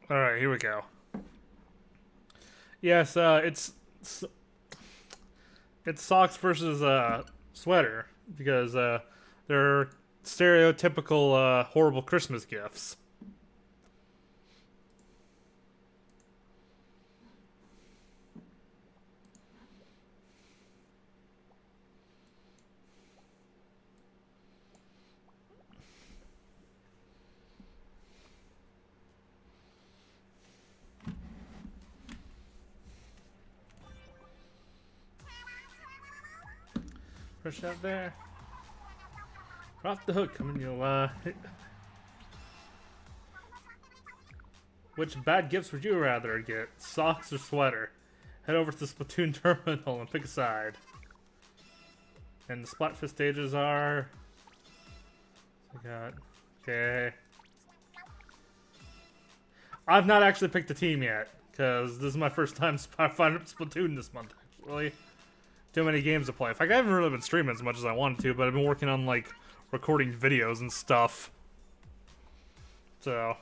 All right, here we go. Yes, it's socks versus sweater because they're stereotypical horrible Christmas gifts. Push out there. Drop the hook, coming your way. Which bad gifts would you rather get? Socks or sweater? Head over to the Splatoon terminal and pick a side. And the Splat Fest stages are... Okay. I've not actually picked a team yet, because this is my first time finding Splatoon this month, actually. Too many games to play. In fact, I haven't really been streaming as much as I wanted to, but I've been working on, like, recording videos and stuff. So,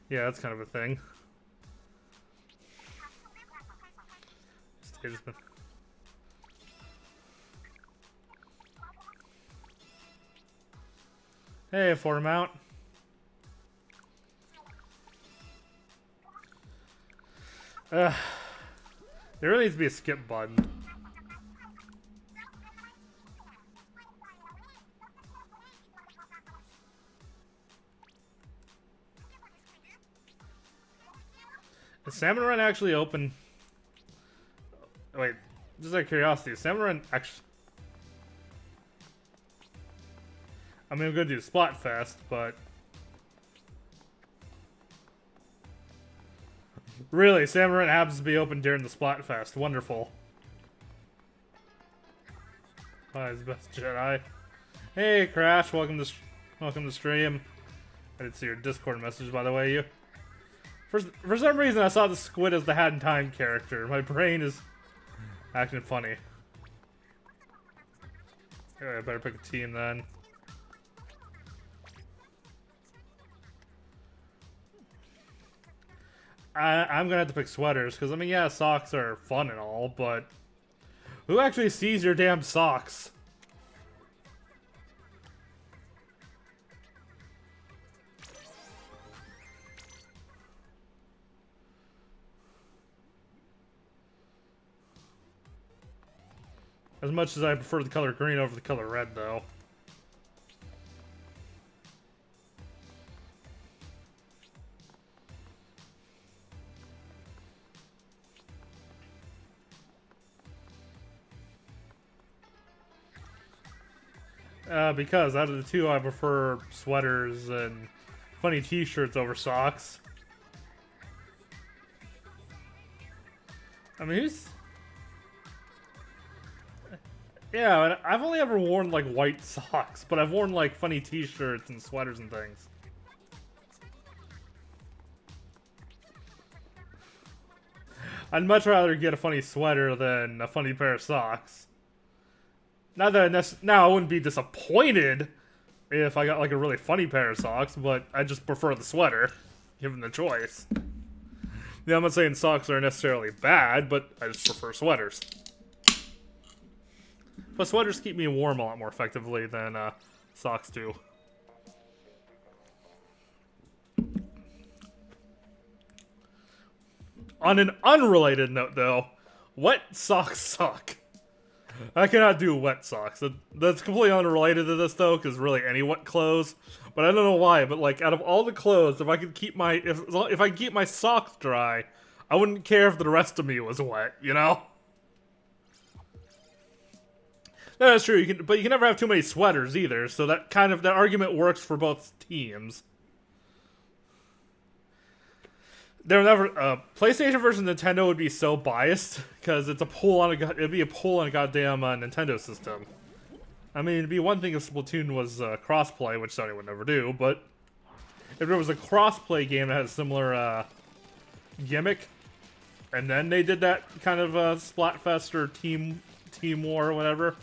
yeah, that's kind of a thing. Stage has been... Hey, Fort Mount. There really needs to be a skip button. Is Salmon Run actually open? Wait, just out of curiosity, is Salmon Run actually... I mean, I'm gonna do Splat Fest, but... Really, Salmon Run happens to be open during the Splat Fest. Wonderful. Hi, his best Jedi. Hey, Crash, welcome to stream. I didn't see your Discord message, by the way. You... For some reason, I saw the squid as the Hat in Time character. My brain is acting funny. Alright, I better pick a team then. I'm gonna have to pick sweaters, because, I mean, yeah, socks are fun and all, but... Who actually sees your damn socks? As much as I prefer the color green over the color red, though. Because out of the two, I prefer sweaters and funny t-shirts over socks. I mean, who's... Yeah, I've only ever worn, like, white socks, but I've worn, like, funny t-shirts and sweaters and things. I'd much rather get a funny sweater than a funny pair of socks. Not that now I wouldn't be disappointed if I got, like, a really funny pair of socks, but I just prefer the sweater, given the choice. Yeah, I'm not saying socks are necessarily bad, but I just prefer sweaters. But sweaters keep me warm a lot more effectively than socks do. On an unrelated note, though, wet socks suck. I cannot do wet socks. That's completely unrelated to this, though, because really any wet clothes. But I don't know why. But like, out of all the clothes, if I could keep my if I could keep my socks dry, I wouldn't care if the rest of me was wet. You know. No, that's true. But you can never have too many sweaters either. So that argument works for both teams. They're never PlayStation versus Nintendo would be so biased because it's a pull on it'd be a pull on a goddamn Nintendo system. I mean, it'd be one thing if Splatoon was crossplay, which Sony would never do, but if there was a crossplay game that had a similar gimmick, and then they did that kind of Splatfest or Team War or whatever.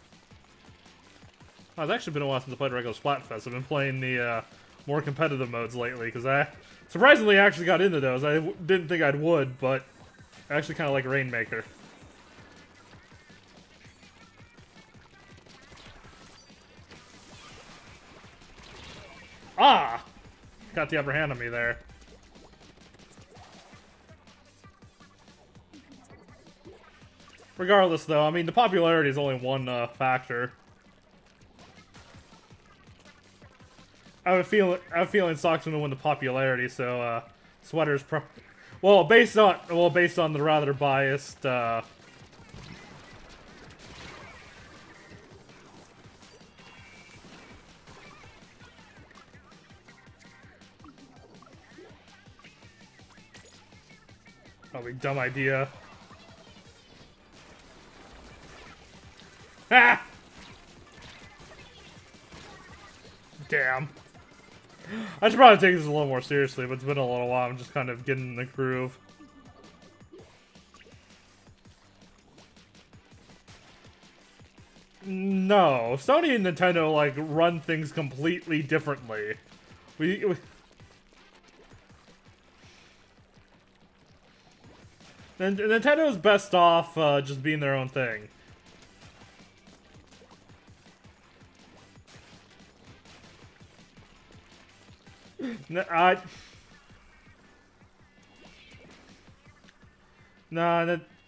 Oh, it's actually been a while since I played regular Splatfest. I've been playing the more competitive modes lately, because I surprisingly actually got into those. I didn't think I would, but I actually kind of like Rainmaker. Ah! Got the upper hand on me there. Regardless, though, I mean, the popularity is only one factor. I have a feeling Sock's gonna win the popularity, so Sweater's based on the rather biased probably dumb idea. Ah! Damn. I should probably take this a little more seriously, but it's been a little while. I'm just kind of getting in the groove. No, Sony and Nintendo like run things completely differently. Nintendo's best off just being their own thing.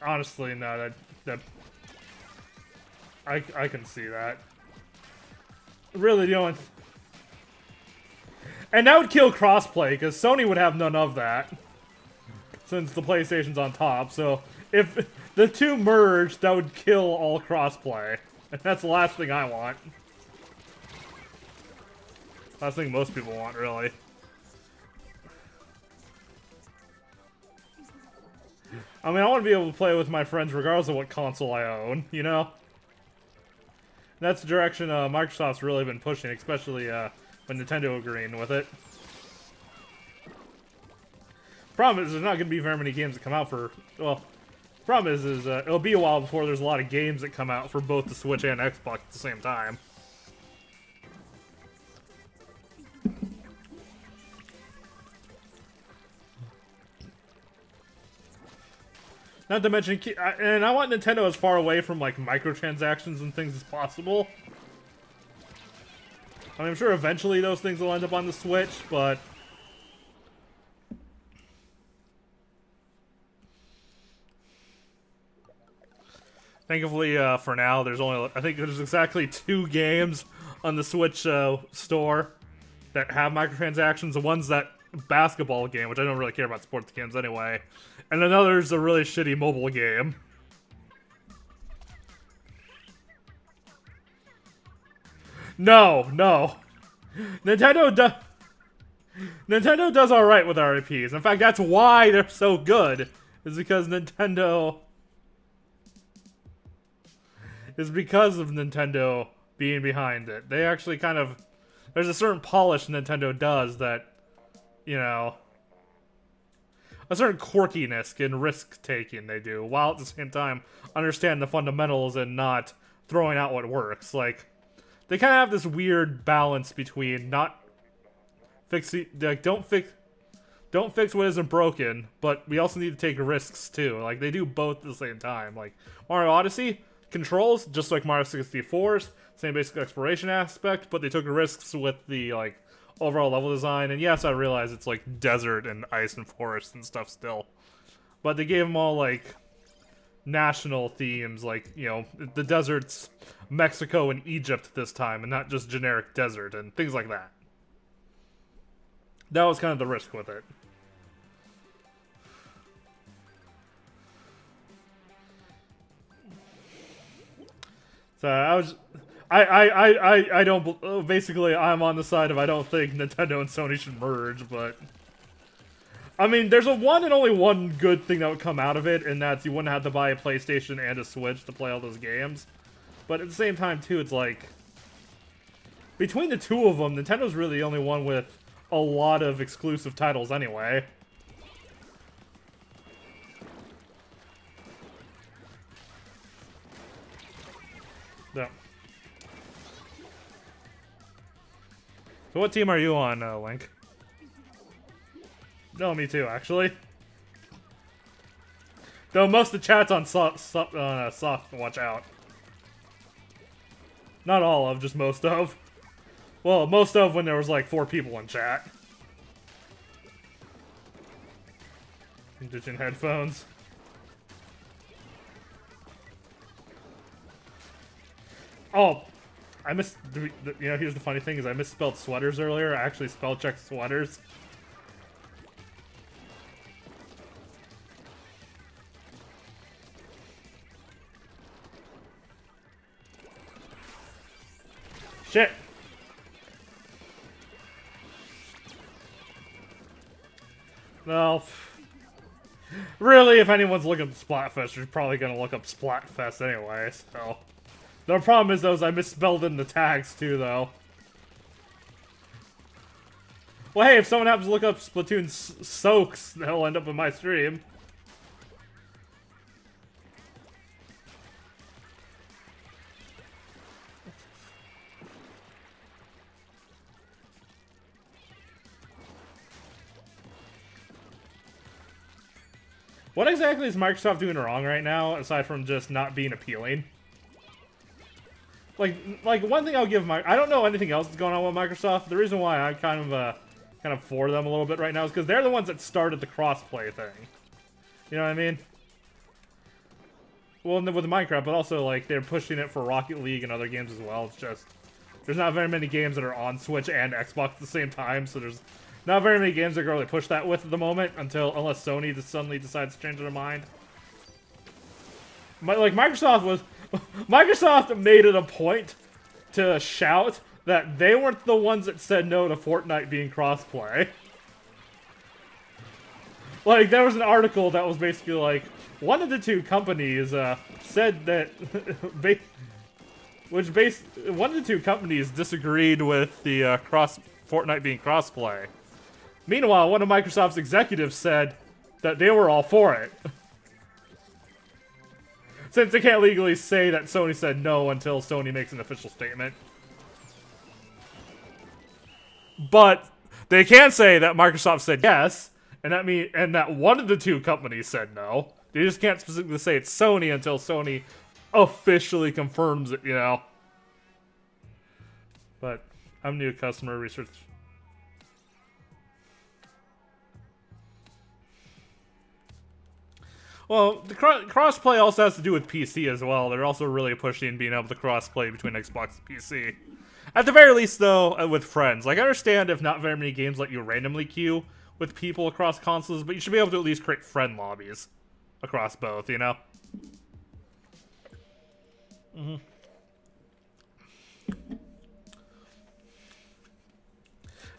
Honestly, no, I can see that. Really, the only... And that would kill crossplay, because Sony would have none of that. Since the PlayStation's on top, so if the two merged, that would kill all crossplay. And that's the last thing I want. Last thing most people want, really. I mean, I want to be able to play with my friends regardless of what console I own, you know? That's the direction Microsoft's really been pushing, especially when Nintendo agreeing with it. Problem is, there's not going to be very many games that come out for... Well, problem is it'll be a while before there's a lot of games that come out for both the Switch and Xbox at the same time. Not to mention, and I want Nintendo as far away from like microtransactions and things as possible. I mean, I'm sure eventually those things will end up on the Switch, but thankfully for now, there's only I think there's exactly 2 games on the Switch store that have microtransactions. The one's that basketball game, which I don't really care about sports games anyway. And another's a really shitty mobile game. No. Nintendo does alright with RPs. In fact, that's why they're so good. Is because of Nintendo being behind it. They actually kind of... There's a certain polish Nintendo does that, you know... A certain quirkiness and risk-taking they do, while at the same time understand the fundamentals and not throwing out what works. Like, they kind of have this weird balance between not fixing, like, don't fix what isn't broken, but we also need to take risks too. Like, they do both at the same time. Like, Mario Odyssey controls just like Mario 64's, same basic exploration aspect, but they took risks with the like overall level design. And yes, I realize it's like desert and ice and forest and stuff still, but they gave them all like national themes, like, you know, the desert's Mexico and Egypt this time and not just generic desert and things like that. That was kind of the risk with it. So I don't, basically I'm on the side of I don't think Nintendo and Sony should merge, but I mean, there's a one and only one good thing that would come out of it, and that's you wouldn't have to buy a PlayStation and a Switch to play all those games. But at the same time too, it's like between the two of them, Nintendo's really the only one with a lot of exclusive titles anyway. So what team are you on, Link? No, me too, actually. Though most of the chat's on soft, watch out. Not all of, just most of. Well, most of when there was like 4 people in chat. I'm ditching headphones. Oh, I missed. You know, here's the funny thing: is I misspelled sweaters earlier. I actually spell checked sweaters. Shit. Well, really, if anyone's looking at SplatFest, you're probably gonna look up SplatFest anyway. So. The problem is, those I misspelled in the tags, too, though. Well, hey, if someone happens to look up Splatoon soaks, they'll end up in my stream. What exactly is Microsoft doing wrong right now, aside from just not being appealing? Like one thing I'll give I don't know anything else that's going on with Microsoft. The reason why I'm kind of for them a little bit right now is because they're the ones that started the crossplay thing. You know what I mean? Well, with Minecraft, but also like they're pushing it for Rocket League and other games as well. It's just there's not very many games that are on Switch and Xbox at the same time, so there's not very many games that can really push that with at the moment unless Sony just suddenly decides to change their mind. Like Microsoft made it a point to shout that they weren't the ones that said no to Fortnite being crossplay. Like, there was an article that was basically like, one of the 2 companies said that, one of the 2 companies disagreed with the Fortnite being crossplay. Meanwhile, one of Microsoft's executives said that they were all for it. Since they can't legally say that Sony said no until Sony makes an official statement. But they can say that Microsoft said yes, and that one of the 2 companies said no. They just can't specifically say it's Sony until Sony officially confirms it, you know. But I'm new to customer research. Well, the crossplay also has to do with PC as well. They're also really pushing being able to crossplay between Xbox and PC. At the very least, though, with friends. Like, I understand if not very many games let you randomly queue with people across consoles, but you should be able to at least create friend lobbies across both, you know?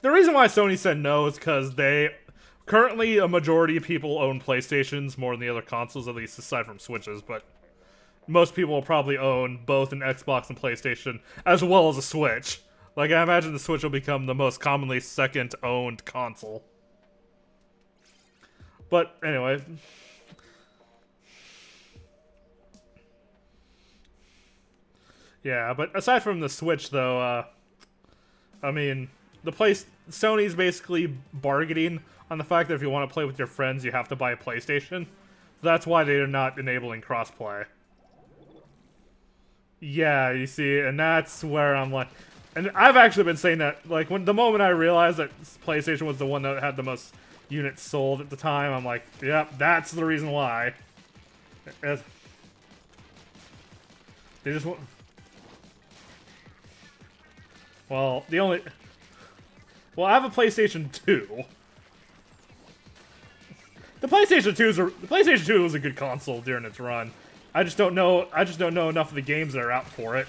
The reason why Sony said no is because currently, a majority of people own PlayStations more than the other consoles, at least aside from Switches, but most people will probably own both an Xbox and PlayStation, as well as a Switch. Like, I imagine the Switch will become the most commonly second-owned console. But, anyway. Yeah, but aside from the Switch, though, I mean, Sony's basically bargaining on the fact that if you want to play with your friends, you have to buy a PlayStation. That's why they're not enabling crossplay. Yeah, you see, and that's where I'm like... And I've actually been saying that, like, the moment I realized that PlayStation was the one that had the most units sold at the time, I'm like, yep, that's the reason why. They just want... Well, Well, I have a PlayStation 2. The PlayStation 2 was a good console during its run. I just don't know enough of the games that are out for it.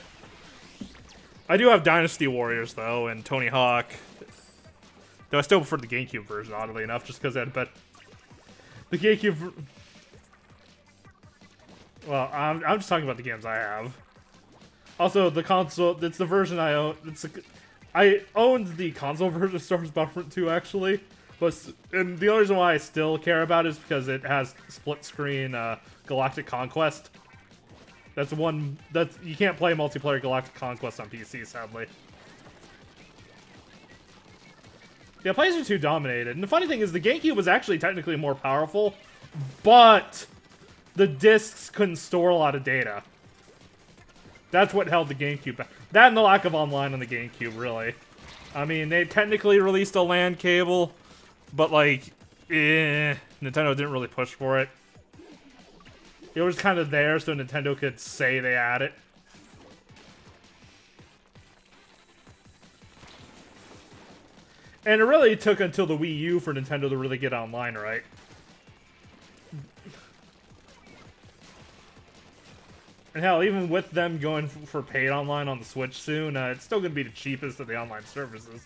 I do have Dynasty Warriors though, and Tony Hawk. Though I still prefer the GameCube version, oddly enough, just because the GameCube. Well, I'm just talking about the games I have. Also, the console. It's the version I own. I owned the console version of Star Wars Battlefront 2 actually. And the only reason why I still care about it is because it has split-screen Galactic Conquest. You can't play multiplayer Galactic Conquest on PC, sadly. Yeah, PlayStation 2 dominated. And the funny thing is the GameCube was actually technically more powerful, but the discs couldn't store a lot of data. That's what held the GameCube back. That and the lack of online on the GameCube, really. I mean, they technically released a LAN cable, but like, Nintendo didn't really push for it. It was kind of there so Nintendo could say they had it. And it really took until the Wii U for Nintendo to really get online, right? And hell, even with them going for paid online on the Switch soon, it's still going to be the cheapest of the online services.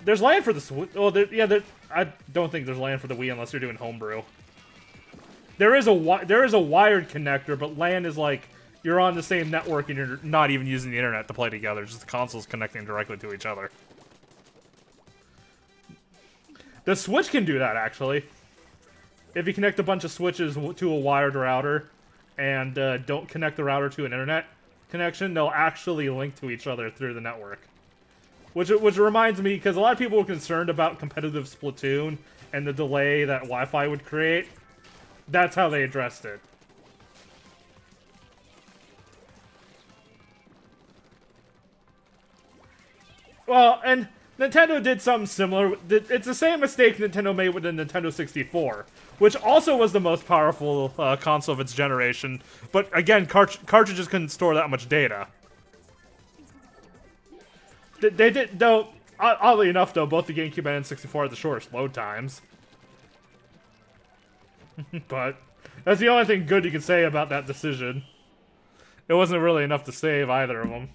There's LAN for the Switch. Well, yeah, I don't think there's LAN for the Wii unless you're doing homebrew. There is a wired connector, but LAN is like you're on the same network and you're not even using the internet to play together. Just the consoles connecting directly to each other. The Switch can do that, actually. If you connect a bunch of switches to a wired router and don't connect the router to an internet connection, they'll actually link to each other through the network. Which reminds me, because a lot of people were concerned about competitive Splatoon and the delay that Wi-Fi would create. That's how they addressed it. Well, and Nintendo did something similar. It's the same mistake Nintendo made with the Nintendo 64, which also was the most powerful console of its generation. But again, cartridges couldn't store that much data. They did, though. Oddly enough, though, both the GameCube and N64 had the shortest load times. But that's the only thing good you can say about that decision. It wasn't really enough to save either of them.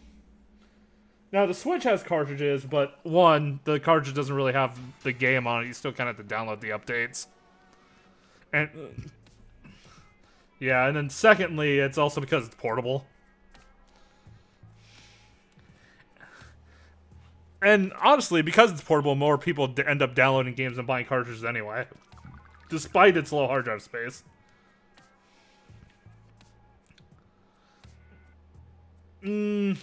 Now, the Switch has cartridges, but one, the cartridge doesn't really have the game on it. You still kind of have to download the updates. And yeah, and then secondly, it's also because it's portable. And honestly, because it's portable, more people end up downloading games and buying cartridges anyway. Despite its low hard drive space. The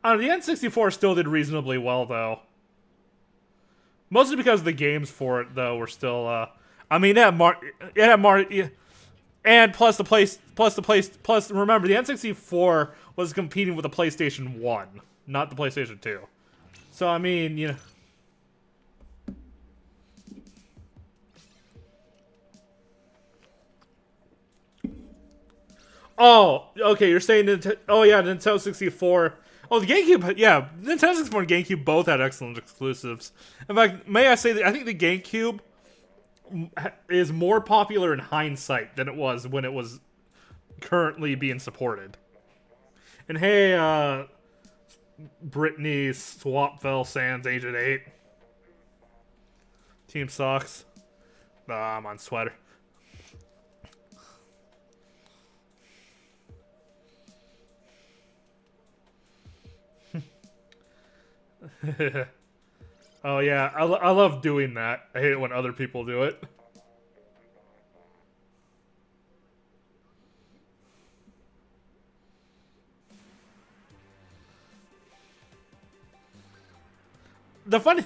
N64 still did reasonably well, though. Mostly because the games for it, though, were still, I mean, it had Mario, and plus remember, the N64 was competing with the PlayStation 1, not the PlayStation 2. So, I mean, you know. Oh, okay, you're saying oh yeah, Nintendo 64. Oh, the GameCube, yeah, Nintendo 64 and GameCube both had excellent exclusives. In fact, may I say that I think the GameCube is more popular in hindsight than it was when it was currently being supported. And hey, Brittany Swapfell Sands, Agent 8. Team sucks. I'm on Sweater. Oh yeah, I love doing that. I hate it when other people do it. The funny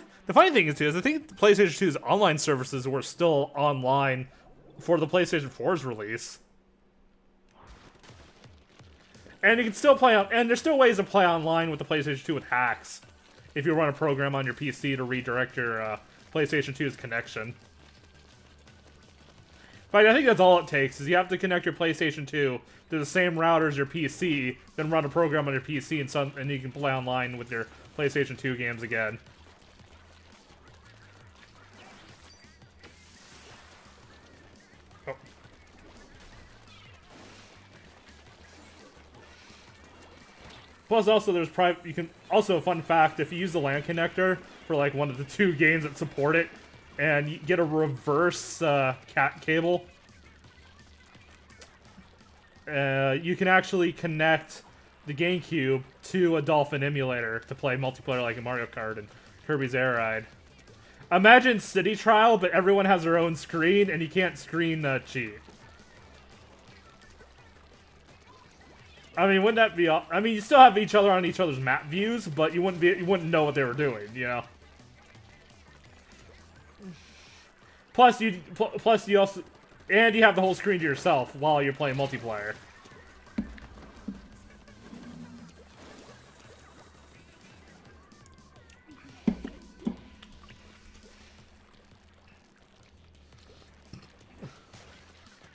thing is, too, is I think PlayStation 2's online services were still online for the PlayStation 4's release. And you can still play on, and there's still ways to play online with the PlayStation 2 with hacks. If you run a program on your PC to redirect your PlayStation 2's connection. But I think that's all it takes, is you have to connect your PlayStation 2 to the same router as your PC, then run a program on your PC, and you can play online with your PlayStation 2 games again. Oh. Plus, also, there's you can also, a fun fact, if you use the LAN connector for like one of the 2 games that support it, and you get a reverse cat cable, you can actually connect the GameCube to a Dolphin emulator to play multiplayer like in Mario Kart and Kirby's Air Ride. Imagine City Trial, but everyone has their own screen, and you can't screen cheat. I mean, wouldn't that be? I mean, you still have each other on each other's map views, but you wouldn't know what they were doing, you know. Plus you also, and you have the whole screen to yourself while you're playing multiplayer.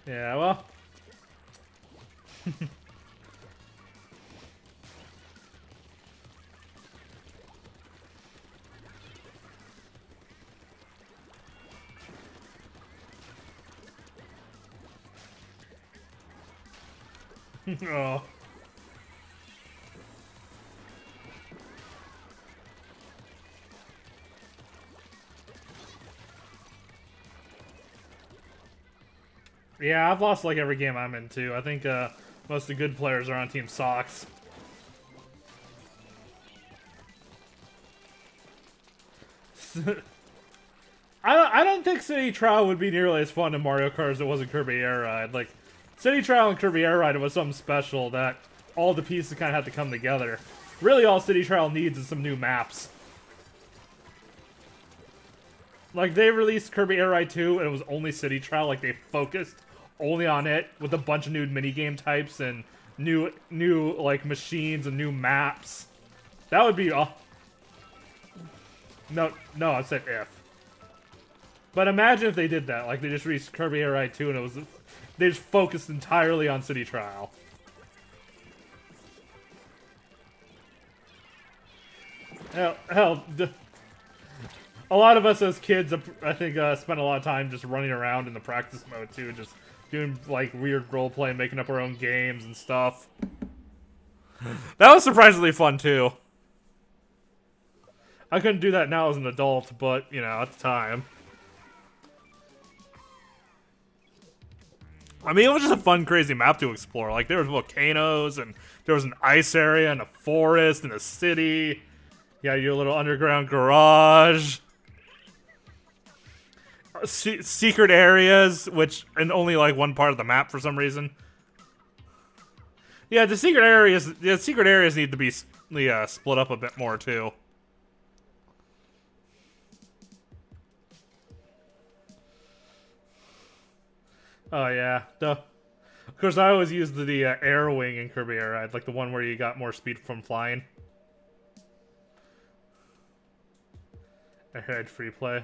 Yeah, well. Oh. Yeah, I've lost like every game I'm in too. I think most of the good players are on Team Socks. I don't think City Trial would be nearly as fun in Mario Kart as it was in Kirby Air Ride. Like, City Trial and Kirby Air Ride was something special that all the pieces kind of had to come together. Really, all City Trial needs is some new maps. Like, they released Kirby Air Ride 2, and it was only City Trial. Like, they focused only on it with a bunch of new minigame types and new like, machines and new maps. That would be... No, I said if. But imagine if they did that. Like, they just released Kirby Air Ride 2, and it was... They just focused entirely on City Trial. Hell, a lot of us as kids, I think, spent a lot of time just running around in the practice mode, too. Just doing, like, weird roleplay, making up our own games and stuff. That was surprisingly fun, too. I couldn't do that now as an adult, but, you know, at the time. I mean, it was just a fun, crazy map to explore. Like, there was volcanoes, and there was an ice area, and a forest, and a city. You had your little underground garage. Secret areas, which in only, like, one part of the map for some reason. Yeah, the secret areas need to be split up a bit more, too. Oh yeah, of course I always used the air wing in Kirby Air Ride, like the one where you got more speed from flying. Airhead free play.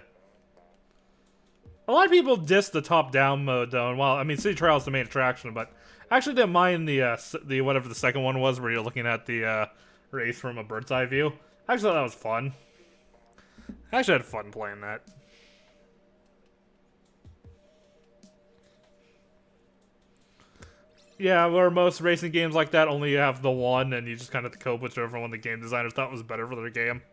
A lot of people diss the top-down mode though, and while I mean City Trial is the main attraction, but I actually didn't mind the whatever the second one was, where you're looking at the race from a bird's eye view. I actually thought that was fun. I actually had fun playing that. Yeah, where most racing games like that only have the one, and you just kind of have to cope with whichever one the game designers thought was better for their game.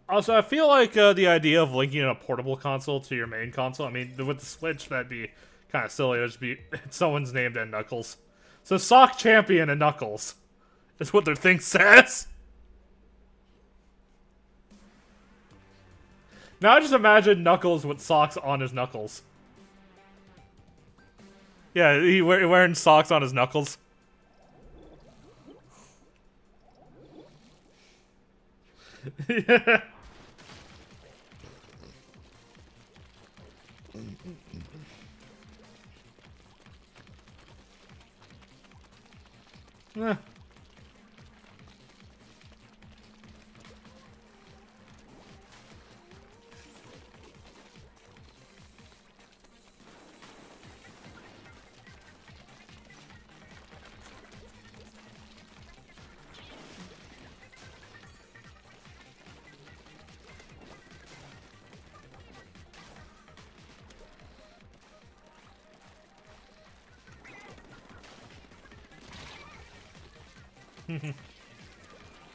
Also, I feel like the idea of linking a portable console to your main console, I mean, with the Switch, that'd be kind of silly. It'd just be someone's named and Knuckles. So, Sock Champion and Knuckles is what their thing says. Now I just imagine Knuckles with socks on his knuckles. Yeah, he wearing socks on his knuckles. Yeah. Eh.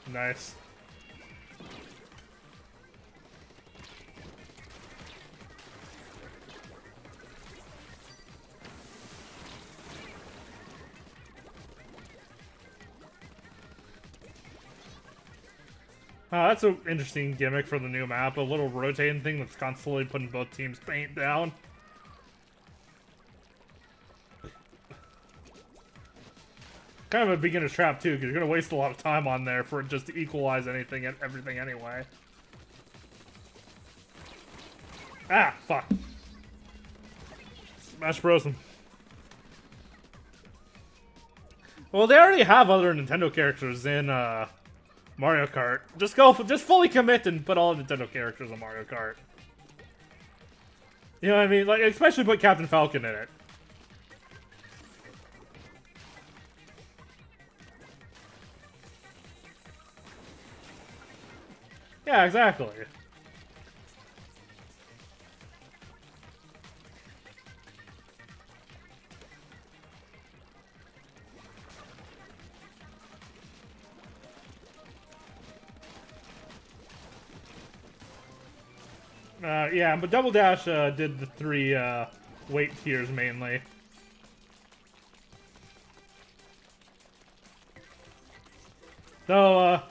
Nice. That's an interesting gimmick for the new map. A little rotating thing that's constantly putting both teams' paint down. Kind of a beginner's trap too, because you're gonna waste a lot of time on there for it just to equalize anything and everything anyway. Ah, fuck. Smash Bros. Well, they already have other Nintendo characters in Mario Kart. Just fully commit and put all the Nintendo characters in Mario Kart. You know what I mean? Like, especially put Captain Falcon in it. Yeah, exactly. Yeah, but Double Dash did the 3 weight tiers mainly. Though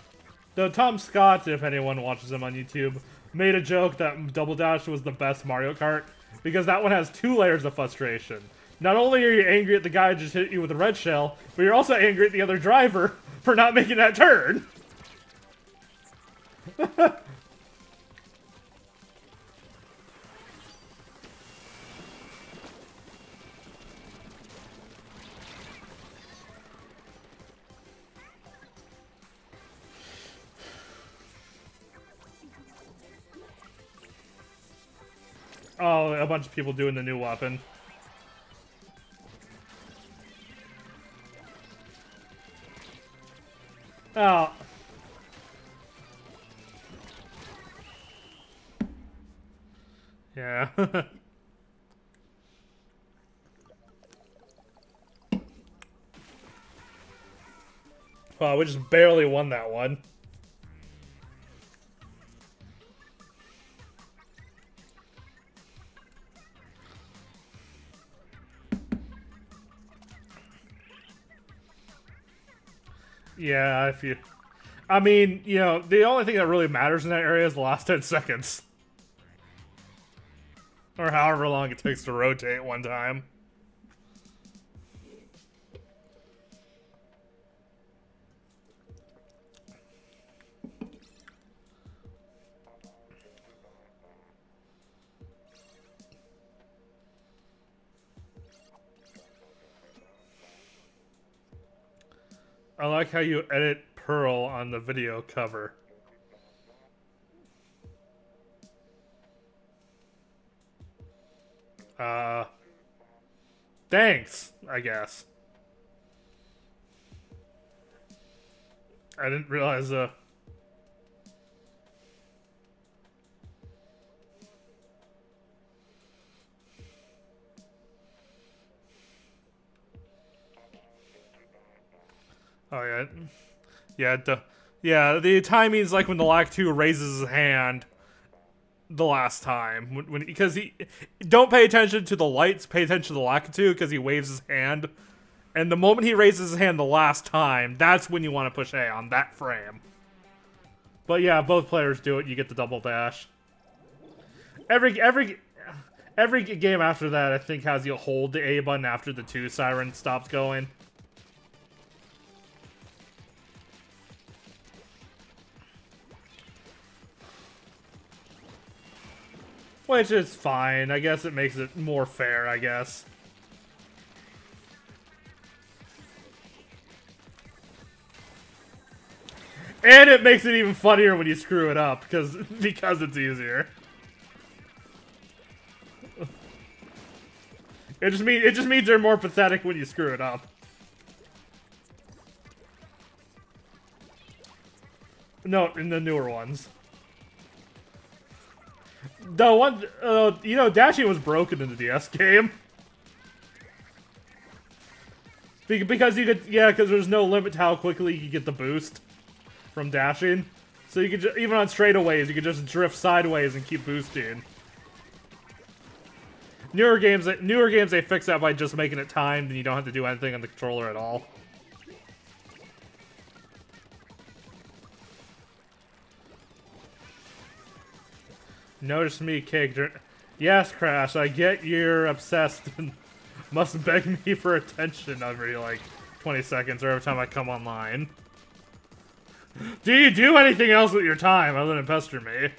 Tom Scott, if anyone watches him on YouTube, made a joke that Double Dash was the best Mario Kart because that one has 2 layers of frustration. Not only are you angry at the guy who just hit you with a red shell, but you're also angry at the other driver for not making that turn. Oh, a bunch of people doing the new weapon. Oh. Yeah. Wow, we just barely won that one. Yeah, if you... I mean, you know, the only thing that really matters in that area is the last 10 seconds. Or however long it takes to rotate one time. I like how you edit Pearl on the video cover. Thanks, I guess. I didn't realize, Oh yeah. The timing's like when the Lakitu raises his hand the last time. Because he... Don't pay attention to the lights, pay attention to the Lakitu because he waves his hand. And the moment he raises his hand the last time, that's when you want to push A on that frame. But yeah, both players do it, you get the double dash. Every game after that, I think, has you hold the A button after the 2 siren stops going. Which is fine. I guess it makes it more fair, I guess. And it makes it even funnier when you screw it up, because it's easier. It just means they're more pathetic when you screw it up. No, in the newer ones. The one, you know, dashing was broken in the DS game. Because you could, yeah, because there's no limit to how quickly you could get the boost from dashing. So you could, even on straightaways, you could just drift sideways and keep boosting. Newer games, they fix that by just making it timed and you don't have to do anything on the controller at all. Notice me, cake. Yes, Crash, I get you're obsessed and must beg me for attention every, like, 20 seconds or every time I come online. Do you do anything else with your time other than pester me?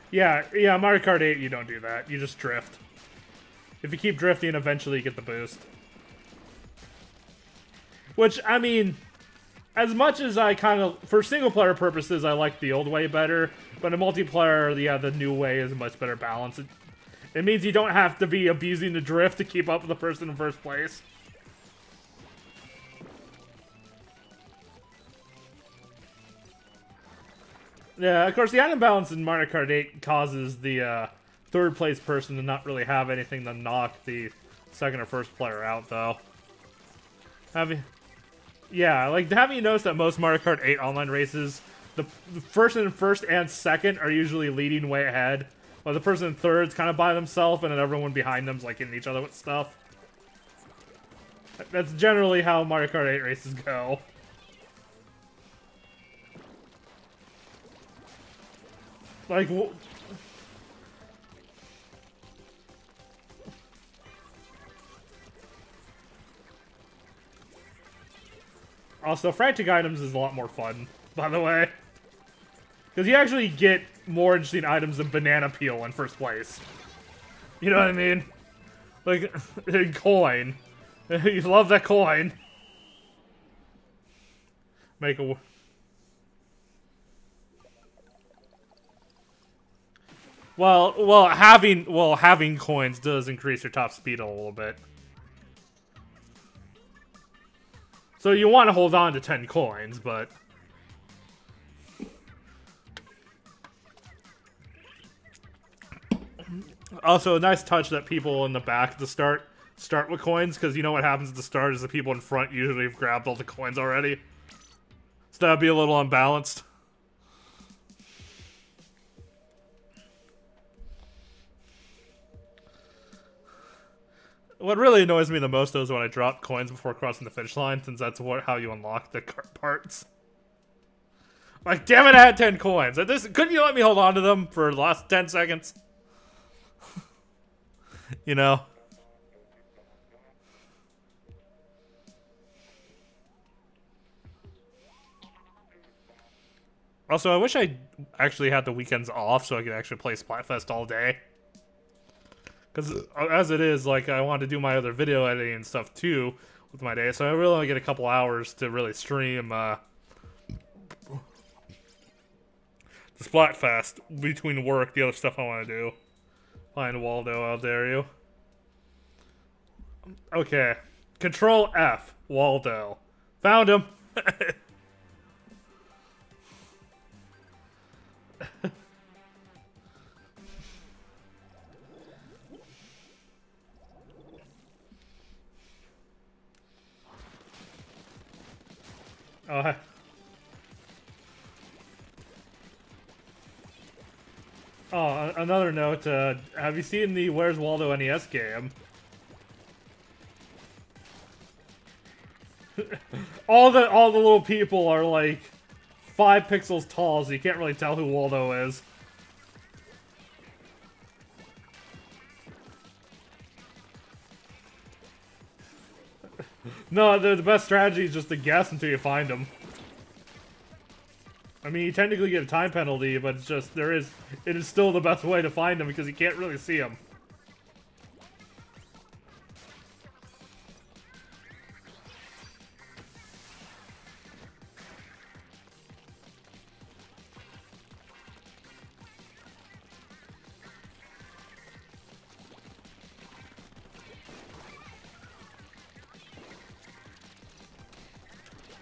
Yeah, Mario Kart 8, you don't do that. You just drift. If you keep drifting, eventually you get the boost. Which, I mean, as much as I kind of, for single-player purposes, I like the old way better, but in multiplayer, yeah, the new way is a much better balance. It means you don't have to be abusing the drift to keep up with the person in first place. Yeah, of course, the item balance in Mario Kart 8 causes the third place person to not really have anything to knock the second or first player out, though. Yeah, like, haven't you noticed that most Mario Kart 8 online races, the person in first and second are usually leading way ahead, while the person in third's kind of by themselves, and then everyone behind them's like hitting each other with stuff. That's generally how Mario Kart 8 races go. Like, also, frantic items is a lot more fun, by the way. Because you actually get more interesting items than banana peel in first place. You know what I mean? Like, coin. You love that coin. Make a... Well, having coins does increase your top speed a little bit. So you want to hold on to 10 coins, but... Also, a nice touch that people in the back at the start with coins, because you know what happens at the start is the people in front usually have grabbed all the coins already. So that'd be a little unbalanced. What really annoys me the most, though, is when I drop coins before crossing the finish line, since that's how you unlock the parts. Like, damn it, I had 10 coins. Couldn't you let me hold on to them for the last 10 seconds? You know? Also, I wish I actually had the weekends off so I could actually play SplatFest all day. Because as it is, like, I want to do my other video editing and stuff too with my day, so I really only get a couple hours to really stream the SplatFest between work, the other stuff I want to do. Find Waldo, how dare you. Okay. Control F, Waldo. Found him! Oh, another note, have you seen the Where's Waldo NES game? all the little people are like 5 pixels tall, so you can't really tell who Waldo is. No, the best strategy is just to guess until you find them. I mean, you technically get a time penalty, but it's just, it is still the best way to find them because you can't really see them.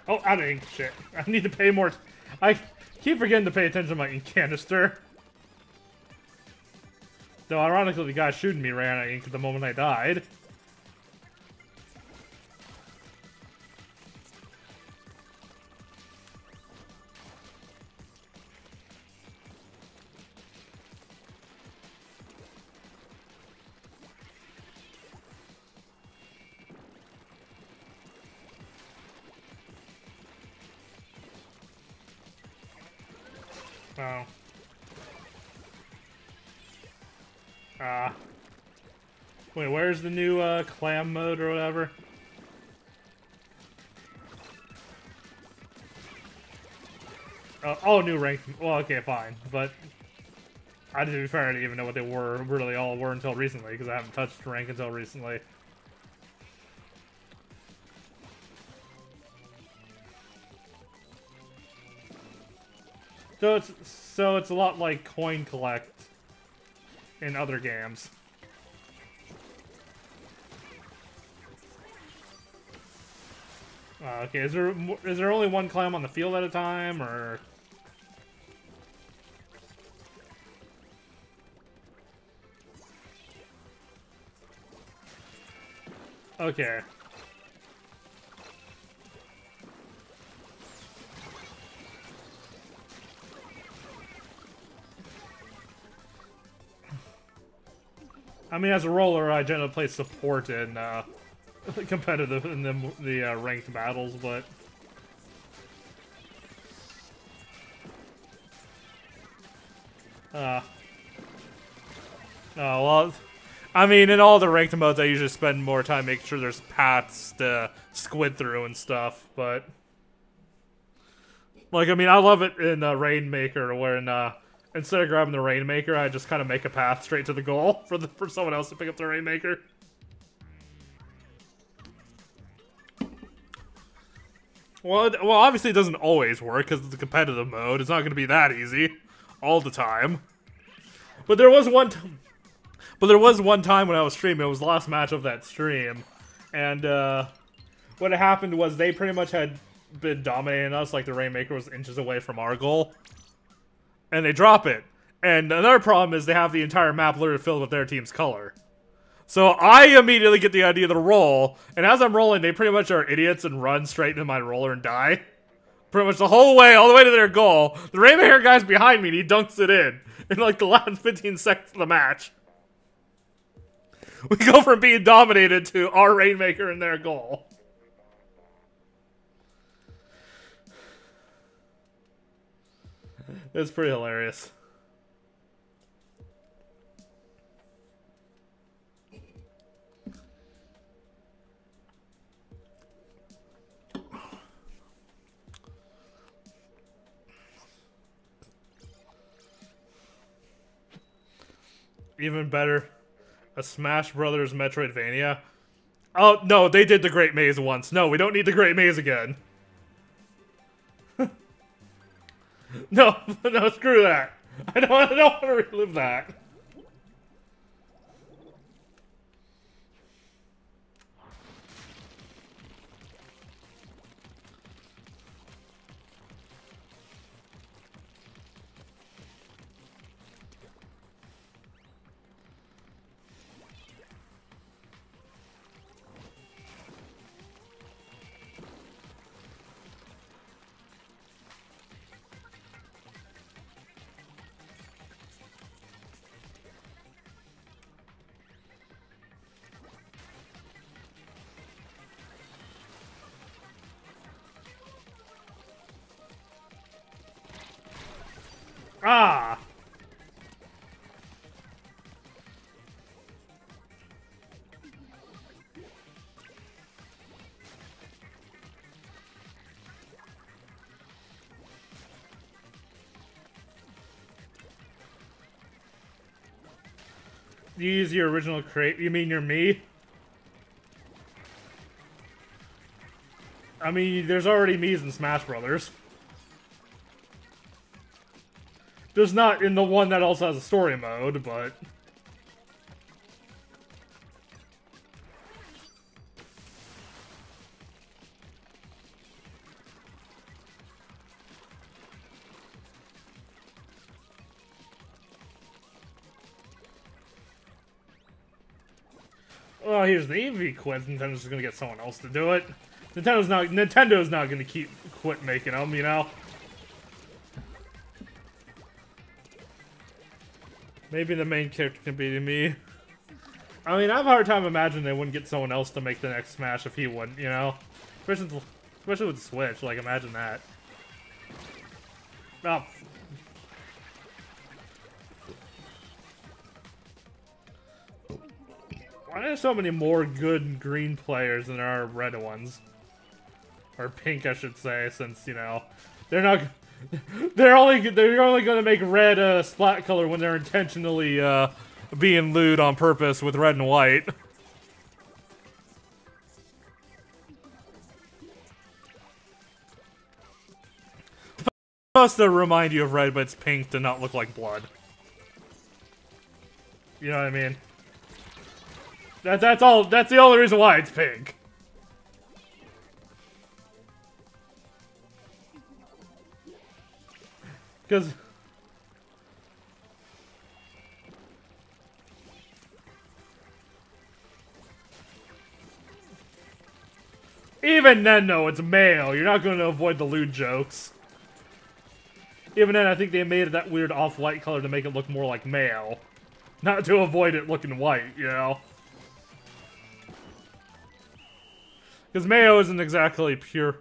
Oh, out of ink. Shit. I need to pay more. I keep forgetting to pay attention to my ink canister. Though, ironically, the guy shooting me ran out of ink the moment I died. Oh. Wait, where's the new clam mode or whatever? Oh, new rank. Well, okay, fine. But to be fair, I didn't even know what they really all were until recently, because I haven't touched rank until recently. So it's a lot like coin collect in other games. Okay, is there only one clam on the field at a time, or? Okay. I mean, as a roller, I generally play support in competitive in the ranked battles, but oh well. I mean, in all the ranked modes, I usually spend more time making sure there's paths to squid through and stuff. But like, I mean, I love it in Rainmaker, where instead of grabbing the Rainmaker, I just kind of make a path straight to the goal for someone else to pick up the Rainmaker. Well, obviously it doesn't always work because it's a competitive mode. It's not going to be that easy all the time. But there was one time when I was streaming. It was the last match of that stream, and what had happened was they pretty much had been dominating us. Like, the Rainmaker was inches away from our goal, and they drop it. And another problem is they have the entire map literally filled with their team's color. So I immediately get the idea to roll, and as I'm rolling, they pretty much are idiots and run straight into my roller and die. Pretty much the whole way, all the way to their goal. The Rainmaker guy's behind me, and he dunks it in like the last 15 seconds of the match. We go from being dominated to our Rainmaker and their goal. It's pretty hilarious. Even better, a Smash Brothers Metroidvania. Oh, no, they did the Great Maze once. No, we don't need the Great Maze again. No, no, screw that. I don't want to relive that. Ah! You use your original crate? You mean you're me? I mean, there's already me's in Smash Brothers. There's not in the one that also has a story mode, but... Well, here's the EV quit. Nintendo's just gonna get someone else to do it. Nintendo's not gonna quit making them, you know? Maybe the main character can be me. I mean, I have a hard time imagining they wouldn't get someone else to make the next Smash if he wouldn't, you know? Especially with Switch, like, imagine that. Oh. there's so many more good green players than there are red ones. Or pink, I should say, since, you know, they're not... They're only going to make red splat color when they're intentionally being lewd on purpose with red and white. Supposed to remind you of red, but it's pink to not look like blood. You know what I mean? That's all. That's the only reason why it's pink. Because even then, though, it's male. You're not going to avoid the lewd jokes. Even then, I think they made it that weird off-white color to make it look more like male. Not to avoid it looking white, you know? Because Mayo isn't exactly pure...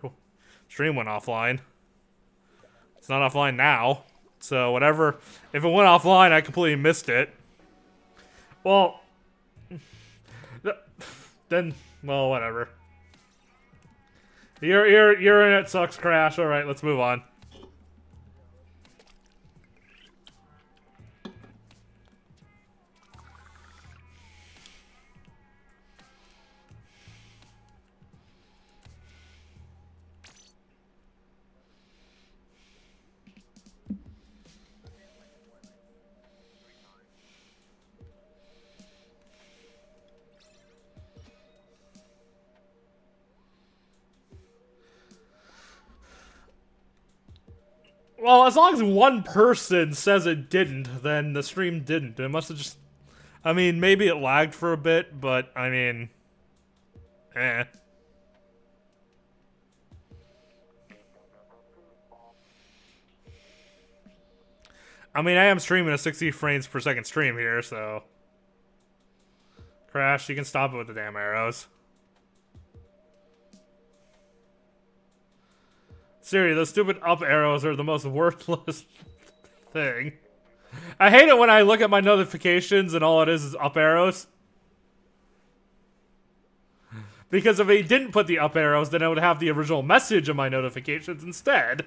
Stream went offline. It's not offline now. So, whatever. If it went offline, I completely missed it. Well... Then... Well, whatever. Your internet sucks, Crash. Alright, let's move on. Well, as long as one person says it didn't, then the stream didn't. It must have just... I mean, maybe it lagged for a bit, but, I mean... Eh. I mean, I am streaming a 60 frames per second stream here, so... Crash, you can stop it with the damn arrows. Seriously, those stupid up arrows are the most worthless thing. I hate it when I look at my notifications and all it is up arrows. Because if they didn't put the up arrows, then I would have the original message in my notifications instead.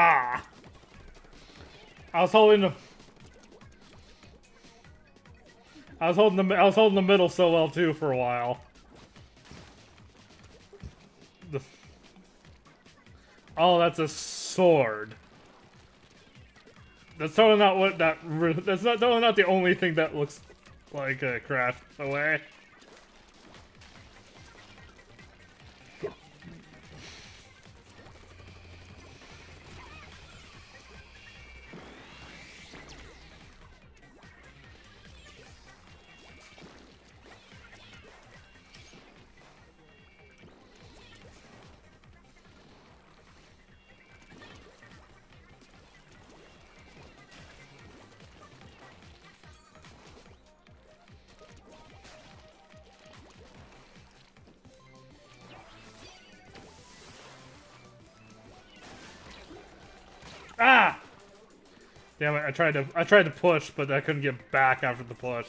Ah! I was holding the middle so well too for a while. Oh, that's a sword. That's totally not what that's totally not the only thing that looks like a Crash away. Ah! Damn it, I tried to push, but I couldn't get back after the push.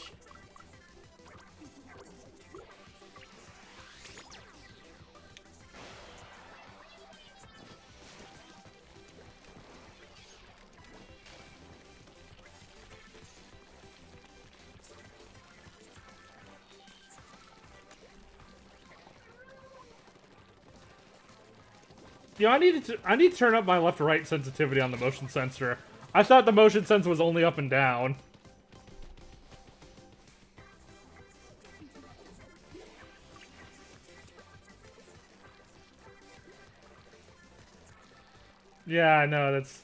You know, I need to turn up my left-to-right sensitivity on the motion sensor. I thought the motion sensor was only up and down. Yeah, I know, that's...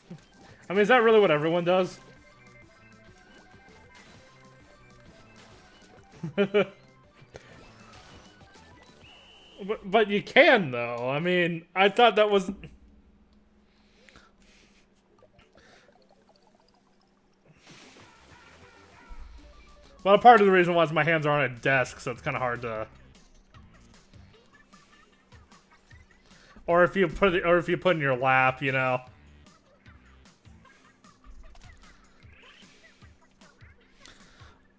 I mean, is that really what everyone does? But you can, though. I mean, I thought that was... Well, part of the reason was my hands are on a desk, so it's kind of hard to... Or if you put it, or if you put it in your lap, you know.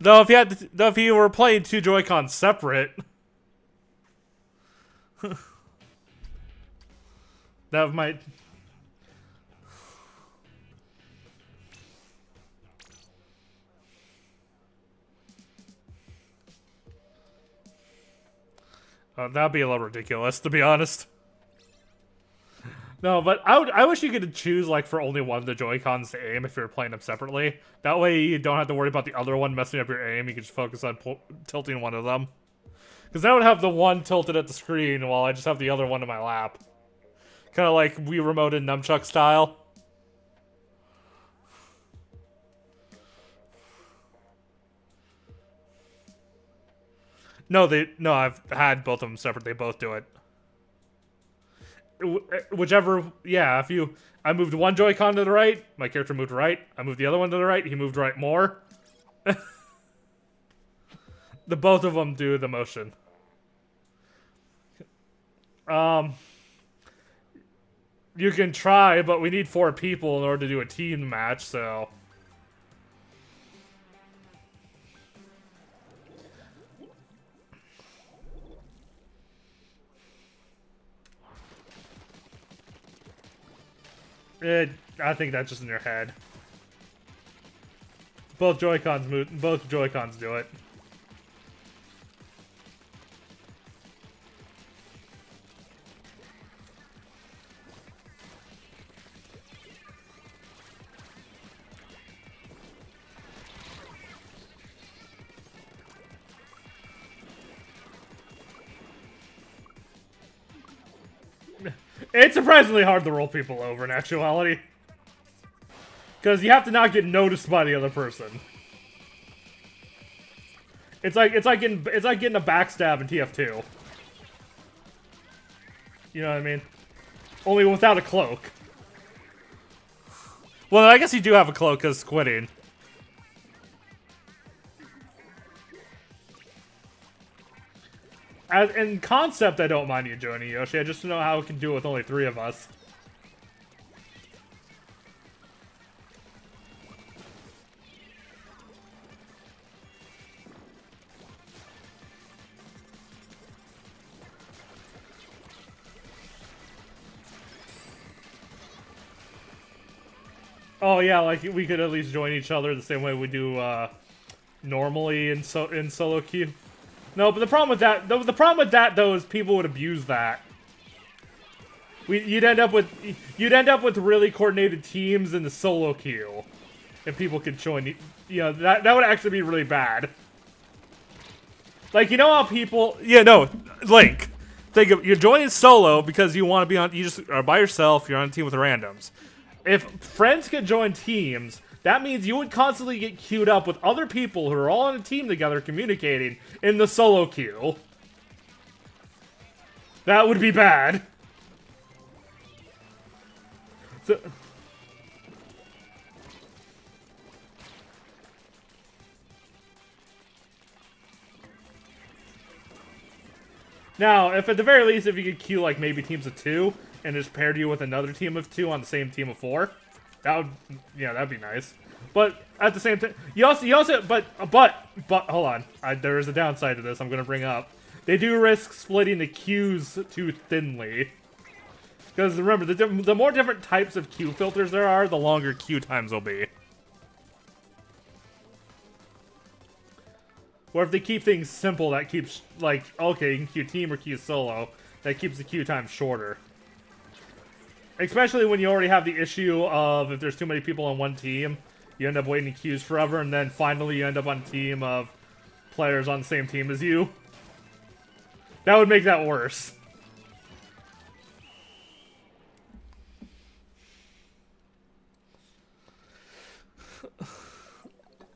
Though if you were playing two Joy-Cons separate, that might. That'd be a little ridiculous, to be honest. No, but I wish you could choose, like, for only one of the Joy-Cons to aim if you're playing them separately. That way you don't have to worry about the other one messing up your aim. You can just focus on tilting one of them. Because I would have the one tilted at the screen while I just have the other one in my lap. Kind of like Wii Remote and Nunchuck style. No, I've had both of them separate. They both do it. Whichever, yeah, I moved one Joy-Con to the right, my character moved right. I moved the other one to the right, he moved right more. The both of them do the motion. You can try, but we need 4 people in order to do a team match, so... I think that's just in your head. Both Joy-Cons do it. It's surprisingly hard to roll people over in actuality. Because you have to not get noticed by the other person. It's like getting a backstab in TF2. You know what I mean? Only without a cloak. Well, I guess you do have a cloak because quitting. In concept, I don't mind you joining, Yoshi. I just don't know how we can do it with only 3 of us. Oh yeah, like we could at least join each other the same way we do normally in solo queue. No, but the problem with that though is people would abuse that. You'd end up with really coordinated teams in the solo queue, if people could join. You know, that would actually be really bad. Like, you know how people, Link, think of, you're joining solo because you want to be on, you just are by yourself. You're on a team with randoms. If friends could join teams, that means you would constantly get queued up with other people who are all on a team together communicating in the solo queue. That would be bad. So, now, if at the very least, if you could queue like maybe teams of 2 and just paired you with another team of 2 on the same team of 4, that would, that'd be nice. But at the same time, but hold on, there is a downside to this. I'm gonna bring up. They do risk splitting the queues too thinly. Because remember, the more different types of queue filters there are, the longer queue times will be. Or if they keep things simple, that keeps, like, okay, you can queue team or queue solo, that keeps the queue time shorter. Especially when you already have the issue of if there's too many people on one team, you end up waiting in queues forever, and then finally you end up on a team of players on the same team as you. That would make that worse.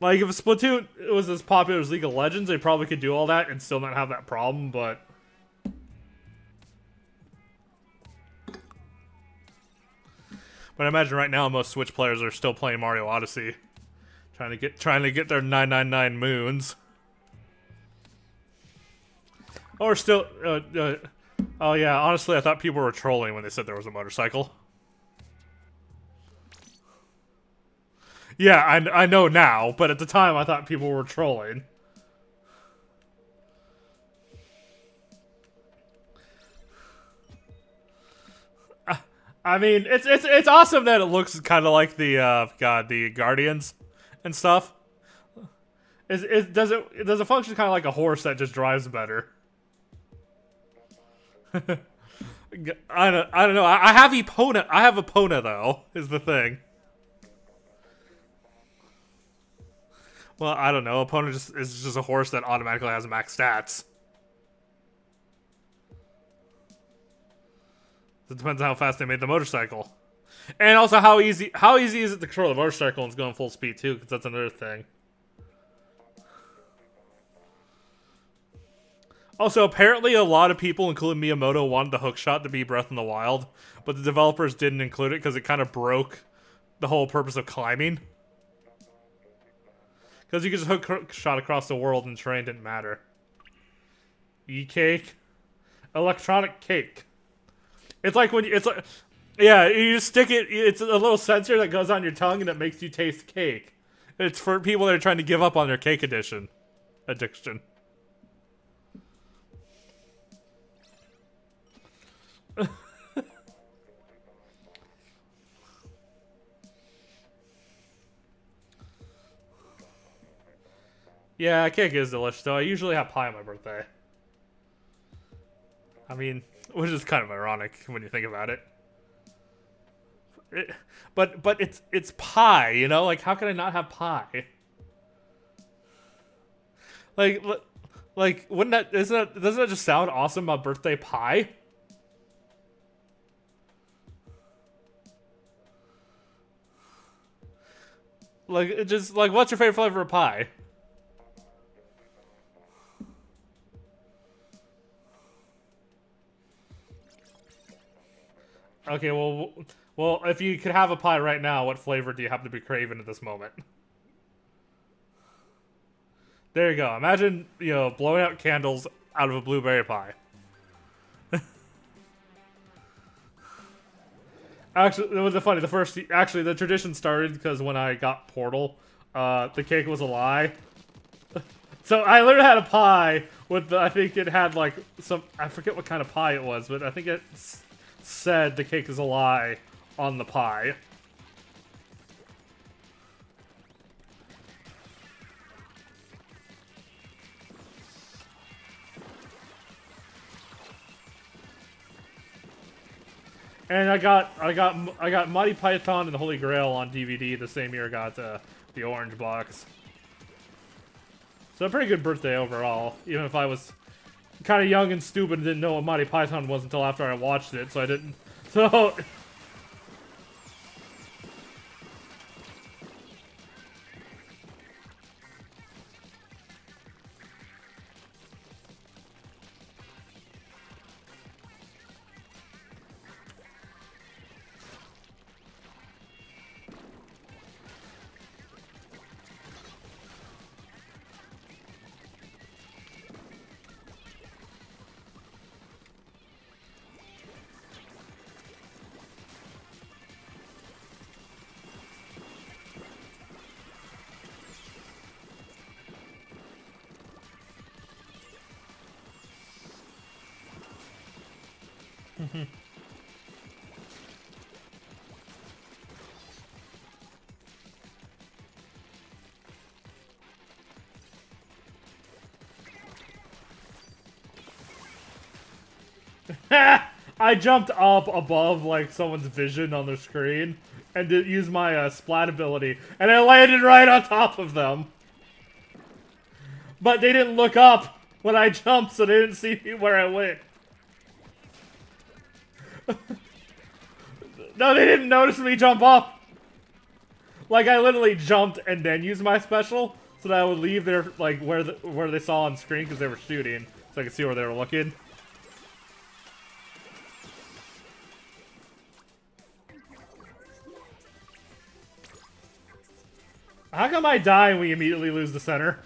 Like, if Splatoon was as popular as League of Legends, they probably could do all that and still not have that problem, but... But I imagine right now most Switch players are still playing Mario Odyssey. Trying to get their 999 moons. Or still... oh yeah, honestly I thought people were trolling when they said there was a motorcycle. Yeah, I know now, but at the time I thought people were trolling. I mean, it's awesome that it looks kind of like the the Guardians and stuff. Does it function kind of like a horse that just drives better? I don't know. I have Epona. I have Epona though. Is the thing. Well, I don't know. Epona is just a horse that automatically has max stats. It depends on how fast they made the motorcycle, and also how easy is it to control the motorcycle and it's going full speed too? Because that's another thing. Also, apparently a lot of people, including Miyamoto, wanted the hookshot to be Breath in the Wild, but the developers didn't include it because it kind of broke the whole purpose of climbing. Because you could just hook shot across the world and terrain didn't matter. E-cake? Electronic cake. It's like when you, it's like, yeah, you just stick it, it's a little sensor that goes on your tongue and it makes you taste cake. It's for people that are trying to give up on their cake addiction. Yeah, cake is delicious, though. I usually have pie on my birthday. I mean, which is kind of ironic when you think about it. But it's pie, you know? Like, how can I not have pie? Like, wouldn't that, doesn't that just sound awesome about birthday pie? Like, it just, like, what's your favorite flavor of pie? Okay, well, if you could have a pie right now, what flavor do you happen to be craving at this moment? There you go. Imagine, you know, blowing out candles out of a blueberry pie. Actually, it was funny. The tradition started because when I got Portal, the cake was a lie. So I literally had a pie with I think it had like I forget what kind of pie it was, but I think it said the cake is a lie on the pie. And I got Monty Python and the Holy Grail on DVD the same year I got the orange box. So a pretty good birthday overall, even if I was kind of young and stupid and didn't know what Monty Python was until after I watched it, so I didn't. So. I jumped up above like someone's vision on their screen and did use my splat ability, and I landed right on top of them. But they didn't look up when I jumped, so they didn't see where I went. No, they didn't notice me jump up. Like, I literally jumped and then used my special, so that I would leave their, like, where they saw on screen because they were shooting, so I could see where they were looking. How come I die and we immediately lose the center?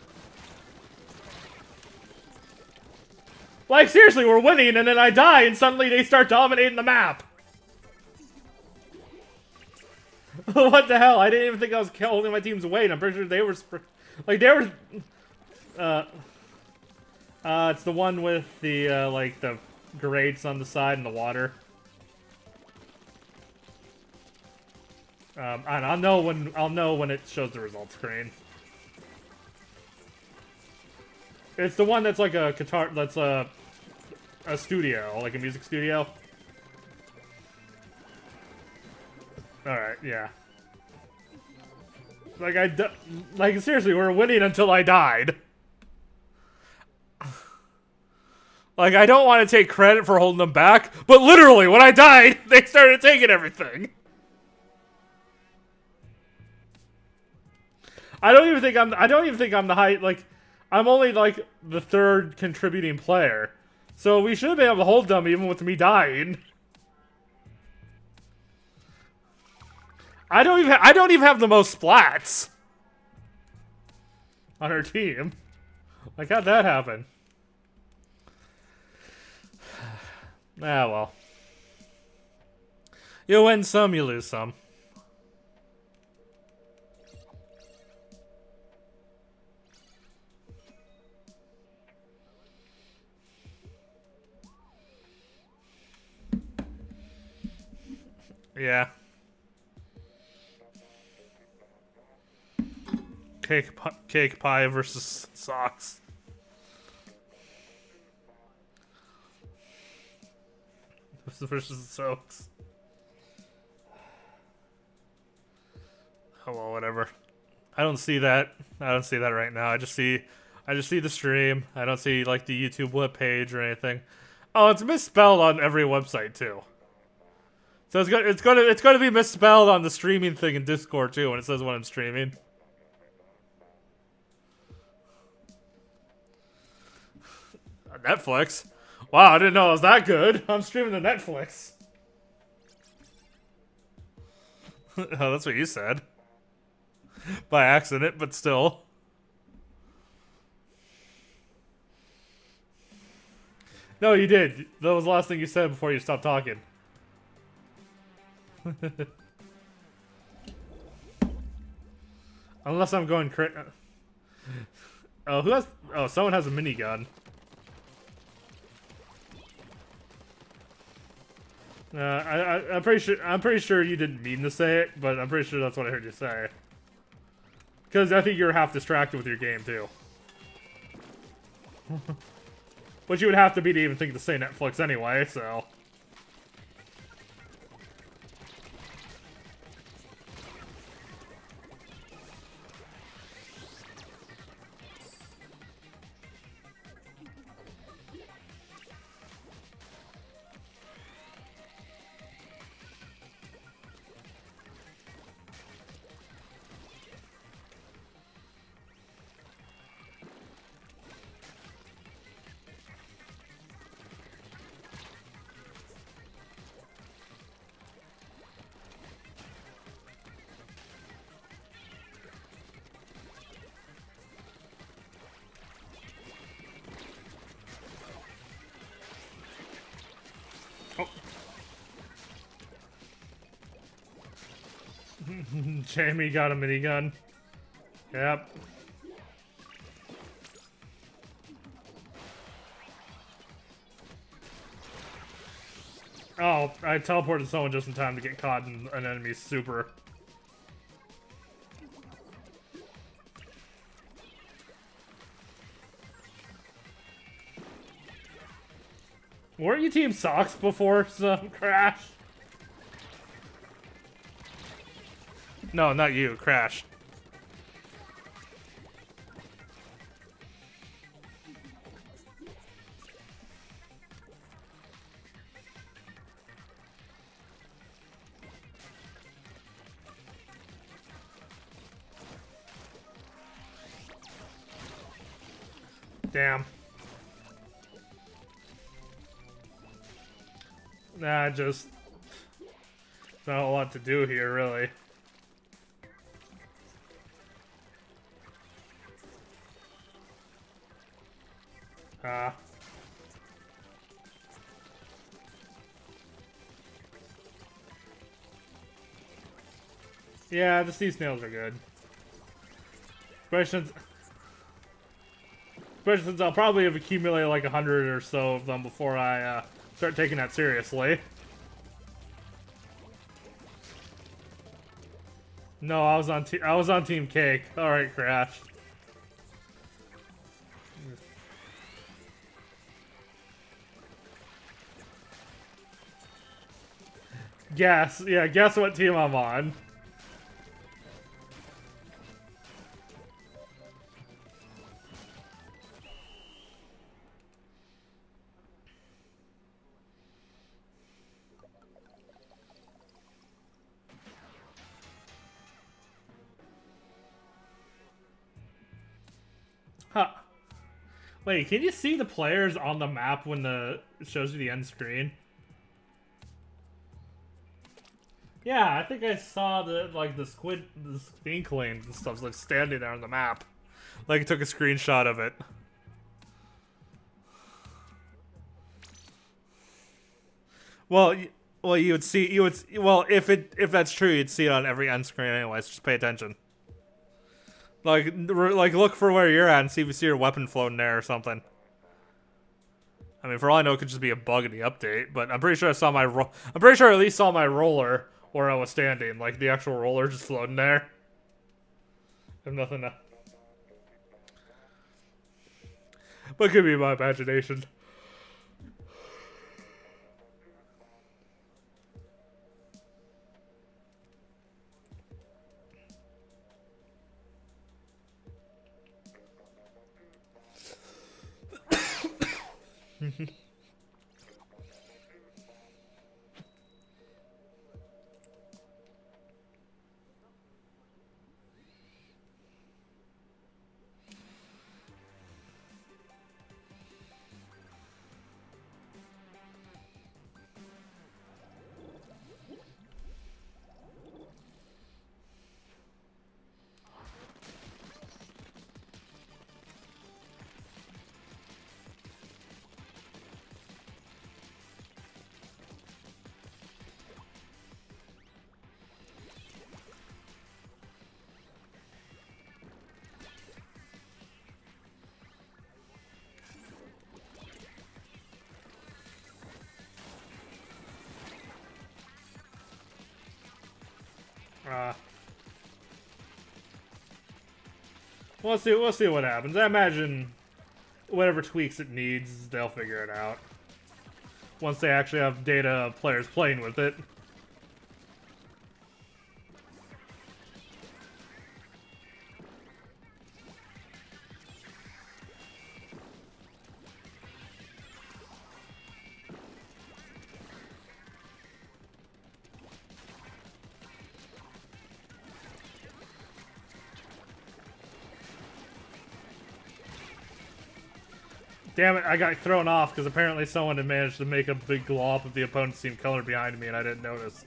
Like, seriously, we're winning and then I die and suddenly they start dominating the map. What the hell? I didn't even think I was holding my team's weight. I'm pretty sure they were... Like, they were... it's the one with the, like, the grates on the side and the water. And I'll know when it shows the results screen. It's the one that's like a guitar, that's a studio, like a music studio. Alright, yeah. Like, seriously, we're winning until I died. Like, I don't want to take credit for holding them back, but literally, when I died, they started taking everything. I don't even think I'm the high, like, I'm only, like, the third contributing player. So we should have been able to hold them even with me dying. I don't even have the most splats on our team. Like, how'd that happen? Ah, well. You win some, you lose some. Yeah. Cake pie versus socks. Versus soaks. Oh well, whatever. I don't see that. I don't see that right now. I just see the stream. I don't see like the YouTube webpage or anything. Oh, it's misspelled on every website too. So it's gonna be misspelled on the streaming thing in Discord too when it says when I'm streaming. Netflix? Wow, I didn't know it was that good. I'm streaming to Netflix. Oh, that's what you said. By accident, but still. No, you did. That was the last thing you said before you stopped talking. Unless I'm going oh, who has... Oh, someone has a minigun. I'm pretty sure you didn't mean to say it, but I'm pretty sure that's what I heard you say. Because I think you're half distracted with your game too. Which you would have to be to even think to say Netflix anyway, so. Jamie got a minigun. Yep. Oh, I teleported someone just in time to get caught in an enemy's super. Weren't you Team Socks before some Crash? No, not you, Crash. Damn. Nah, just not a lot to do here, really. Yeah, the sea snails are good. Especially since I'll probably have accumulated like 100 or so of them before I start taking that seriously. No, I was on Team Cake. All right, Crash. Guess, yeah, guess what team I'm on. Huh. Wait, can you see the players on the map when it shows you the end screen? Yeah, I think I saw the squinklings and stuff like standing there on the map. Like I took a screenshot of it. Well, you would see if that's true, you'd see it on every end screen anyways. Just pay attention. Like look for where you're at and see if you see your weapon floating there or something. I mean, for all I know, it could just be a bug in the update. But I'm pretty sure I'm pretty sure I at least saw my roller where I was standing, like the actual roller just floating there. I have nothing to. But it could be my imagination. We'll see what happens. I imagine whatever tweaks it needs, they'll figure it out. Once they actually have data of players playing with it. Damn it, I got thrown off because apparently someone had managed to make a big glop of the opponent's team color behind me and I didn't notice.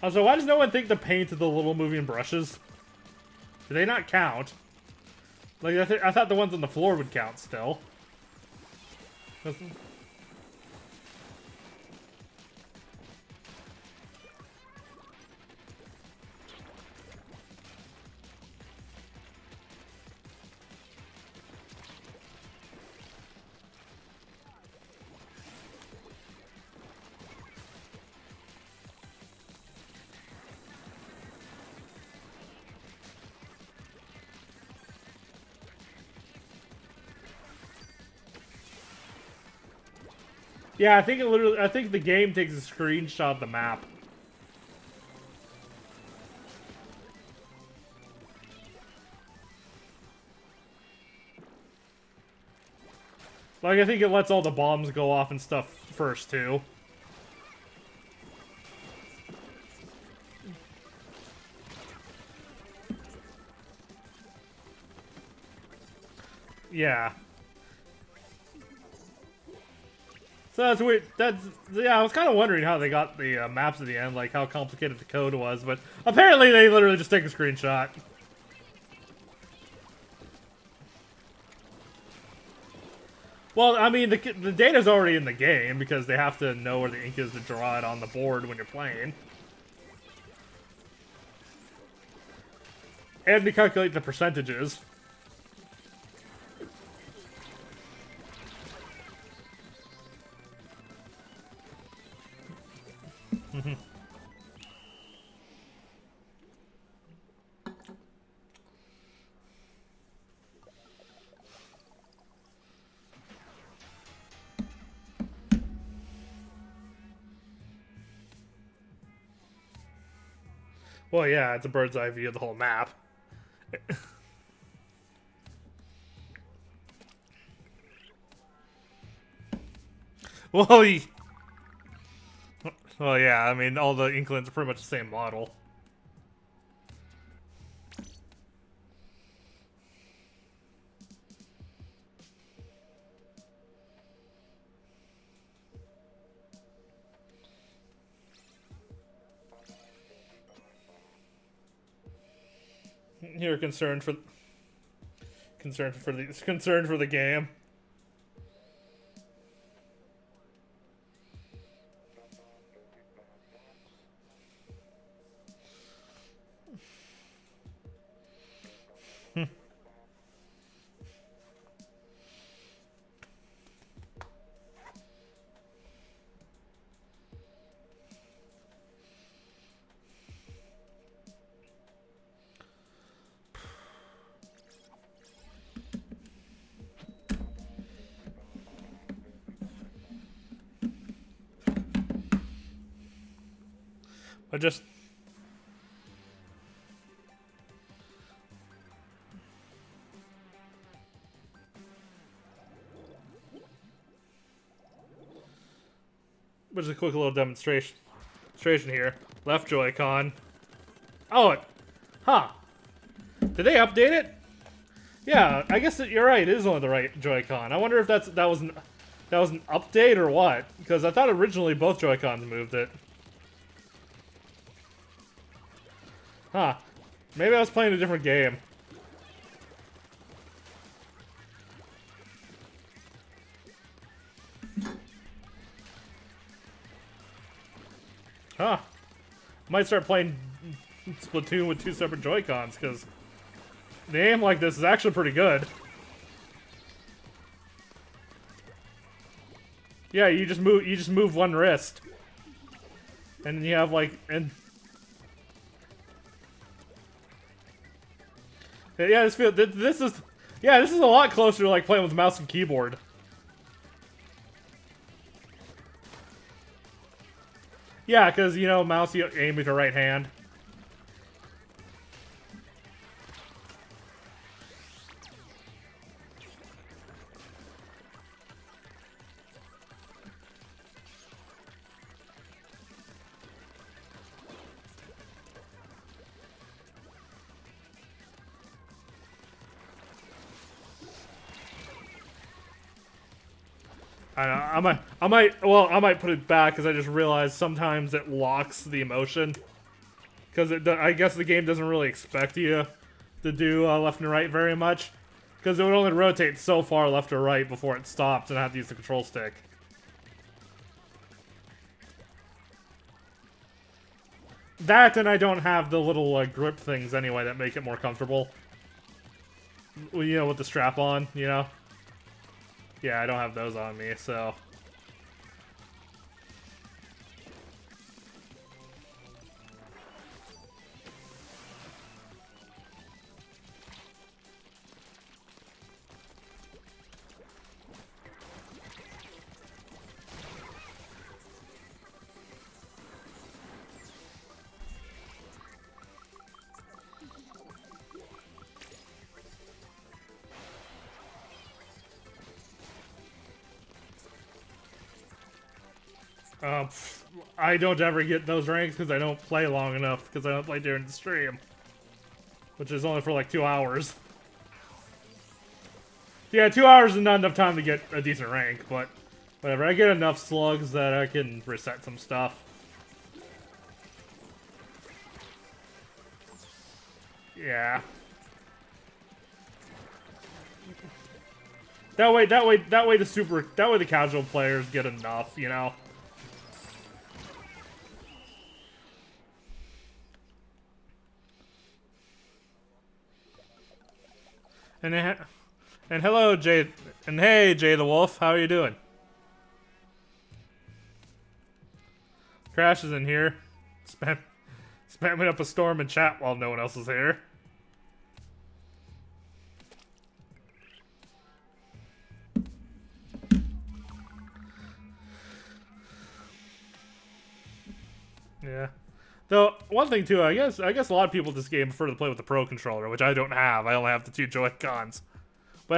Also, why does no one think to paint the little moving brushes? Do they not count? Like, I thought the ones on the floor would count still. Yeah, I think it literally. I think the game takes a screenshot of the map. Like, I think it lets all the bombs go off and stuff first, too. Yeah. So that's weird. Yeah, I was kind of wondering how they got the maps at the end, like how complicated the code was, but apparently they literally just take a screenshot. Well, I mean, the data's already in the game because they have to know where the ink is to draw it on the board when you're playing. And to calculate the percentages. Well, yeah, it's a bird's eye view of the whole map. Well, well, yeah, I mean, all the Inklings are pretty much the same model. You're concerned for the game. I just... Which is a quick little demonstration here. Left Joy-Con. Oh, huh. Did they update it? Yeah, I guess you're right. It is only the right Joy-Con. I wonder if that was an update or what? Because I thought originally both Joy-Cons moved it. Huh. Maybe I was playing a different game. Huh. Might start playing Splatoon with 2 separate Joy-Cons, because the aim like this is actually pretty good. Yeah, you just move one wrist. And you have like yeah, this is a lot closer to like playing with mouse and keyboard. Yeah, because you know, mouse you aim with your right hand. I might put it back because I just realized sometimes it locks the emotion. Because I guess the game doesn't really expect you to do left and right very much. Because it would only rotate so far left or right before it stops and I have to use the control stick. That, and I don't have the little grip things anyway that make it more comfortable. You know, with the strap on, you know? Yeah, I don't have those on me, so... I don't ever get those ranks because I don't play long enough, because I don't play during the stream. Which is only for like 2 hours. Yeah, 2 hours is not enough time to get a decent rank, but whatever. I get enough slugs that I can reset some stuff. Yeah. That way the casual players get enough, you know? And hello, Jay, and hey, Jay the Wolf, how are you doing? Crash is in here, spamming up a storm in chat while no one else is here. Yeah. Though, one thing too, I guess a lot of people in this game prefer to play with the Pro Controller, which I don't have. I only have the 2 Joy-Cons. But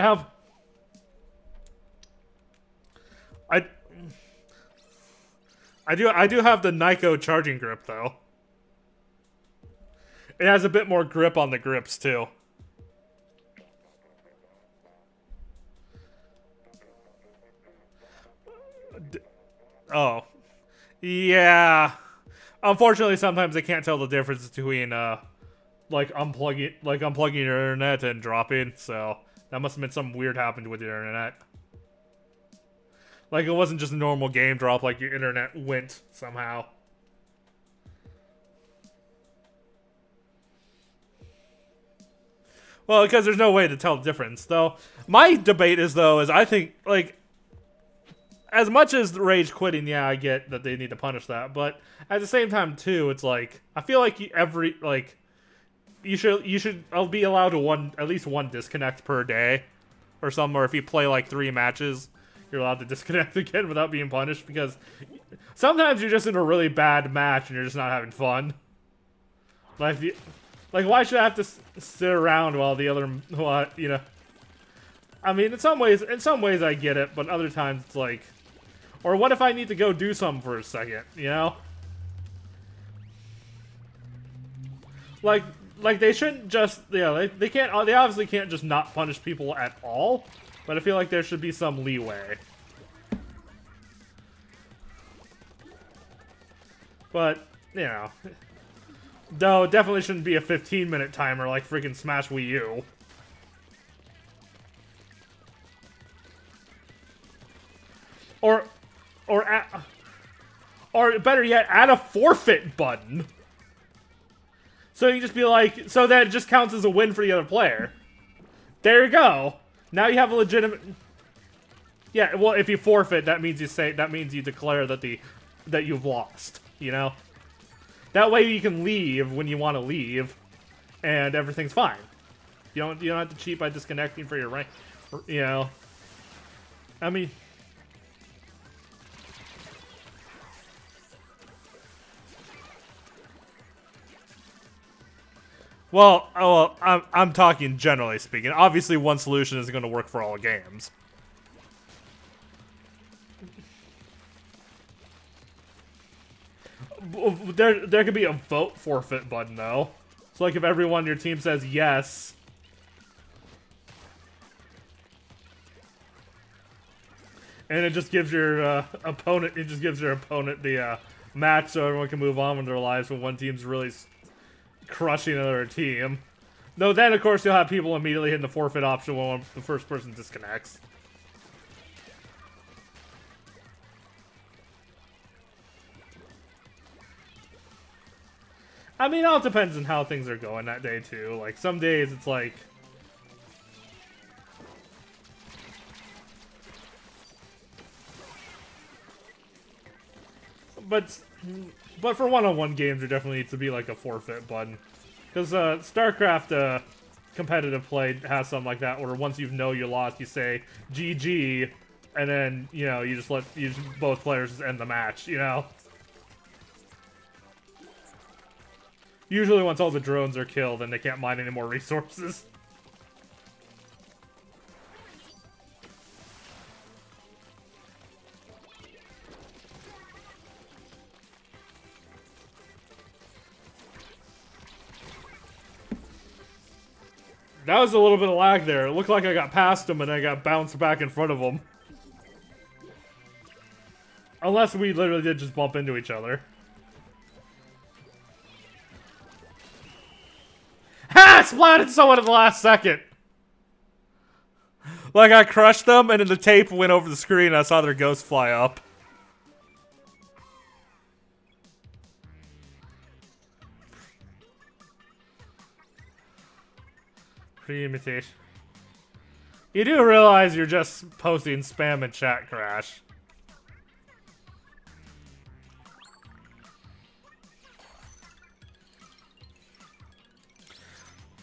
I do have the Nyko charging grip, though. It has a bit more grip on the grips, too. Oh. Yeah. Unfortunately, sometimes I can't tell the difference between, like unplugging your internet and dropping, so that must have been something weird happened with your internet. Like, it wasn't just a normal game drop, like your internet went somehow. Well, because there's no way to tell the difference, though. My debate is I think, like, as much as the rage quitting, yeah, I get that they need to punish that, but at the same time, too, it's like, I feel like you should be allowed to at least one disconnect per day, or something, or if you play like 3 matches, you're allowed to disconnect again without being punished, because sometimes you're just in a really bad match and you're just not having fun. Like, why should I have to sit around while the other, you know? I mean, in some ways I get it, but other times it's like, or what if I need to go do something for a second, you know? Like they shouldn't just, they obviously can't just not punish people at all, but I feel like there should be some leeway. But, you know, though it definitely shouldn't be a 15-minute timer like freaking Smash Wii U. Or better yet, add a forfeit button. So you just be like, so that it just counts as a win for the other player. There you go. Now you have a legitimate. Yeah, well, if you forfeit, that means you declare that you've lost. You know, that way you can leave when you want to leave, and everything's fine. You don't have to cheat by disconnecting for your rank. You know, I mean. Well, I'm talking generally speaking. Obviously, one solution isn't going to work for all games. There could be a vote forfeit button, though. So, like, if everyone on your team says yes, and it just gives your opponent, the match, so everyone can move on with their lives when one team's really crushing another team. Though then, of course, you'll have people immediately hitting the forfeit option when the first person disconnects. I mean, it all depends on how things are going that day, too. Like, some days it's like... But for one-on-one games, there definitely needs to be, like, a forfeit button. Because StarCraft competitive play has something like that, where once you know you lost, you say GG, and then, you know, you just both players just end the match, you know? Usually once all the drones are killed, and they can't mine any more resources. That was a little bit of lag there. It looked like I got past him and I got bounced back in front of him. Unless we literally did just bump into each other. Ha! Splatted someone at the last second! Like I crushed them and then the tape went over the screen and I saw their ghost fly up. Pre-imitation. You do realize you're just posting spam in chat, Crash.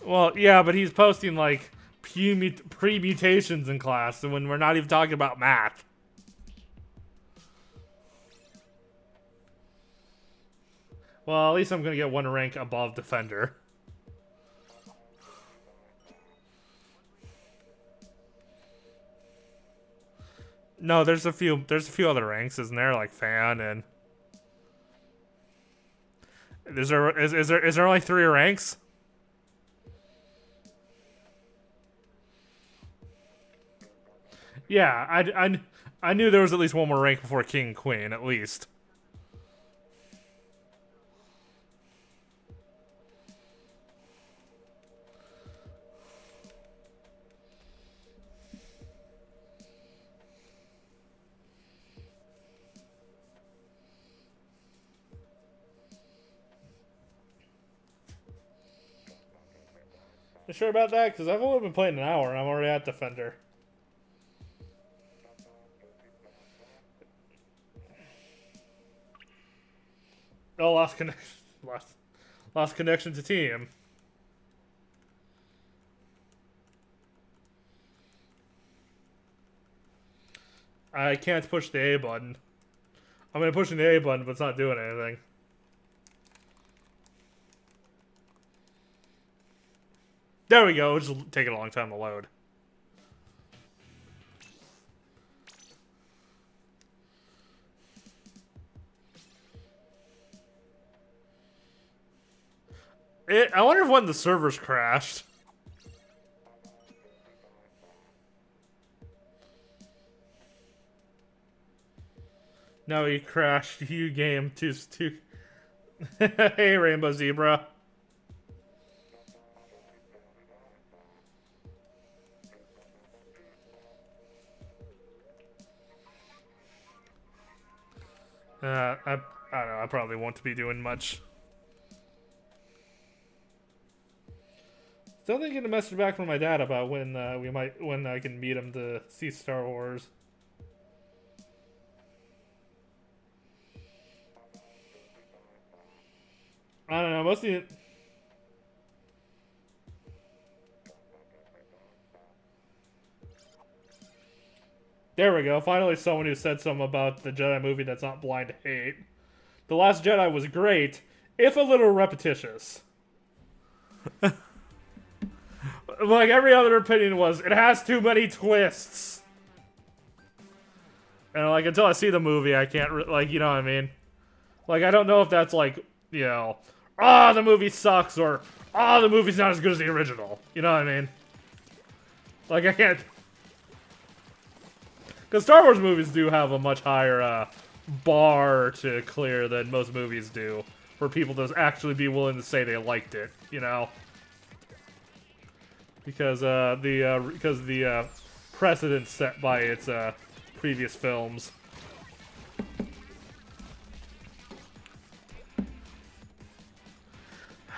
Well, yeah, but he's posting, like, pre-mutations in class, and when we're not even talking about math. Well, at least I'm gonna get one rank above Defender. No, there's a few other ranks, isn't there? Like Fan and... Is there only 3 ranks? Yeah, I knew there was at least one more rank before King and Queen, at least. You sure about that? Because I've only been playing an hour and I'm already at Defender. Oh, lost connection. Lost connection to team. I can't push the A button. I'm gonna push the A button, but it's not doing anything. There we go. It's just taking a long time to load. I wonder if when the servers crashed. No, he crashed. You game too. Hey, Rainbow Zebra. I don't know. I probably won't be doing much. Still didn't get a message back from my dad about when when I can meet him to see Star Wars. I don't know. Mostly. There we go. Finally, someone who said something about the Jedi movie that's not blind hate. The Last Jedi was great, if a little repetitious. Like every other opinion was, it has too many twists. And like until I see the movie, I can't like, you know what I mean? Like I don't know if that's like, you know, the movie sucks or the movie's not as good as the original. You know what I mean? Like I can't. Because Star Wars movies do have a much higher bar to clear than most movies do, for people to actually be willing to say they liked it, you know? Because the precedent set by its previous films.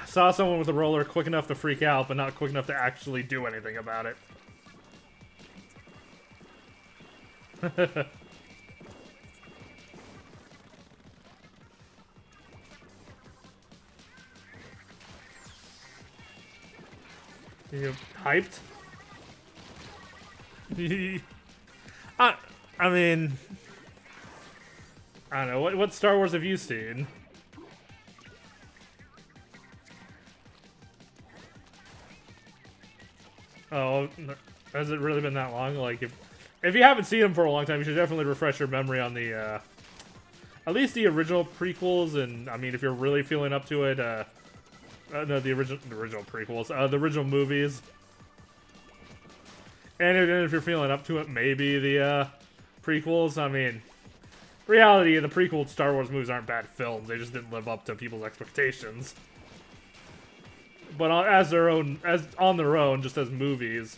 Saw someone with a roller quick enough to freak out, but not quick enough to actually do anything about it. You hyped? I mean, I don't know. What Star Wars have you seen? Oh, has it really been that long? Like, if you haven't seen them for a long time, you should definitely refresh your memory on the, at least the original prequels, and, I mean, if you're really feeling up to it, no, the original prequels, the original movies. And if you're feeling up to it, maybe the prequels. I mean, reality, the prequel Star Wars movies aren't bad films. They just didn't live up to people's expectations. But as on their own, just as movies,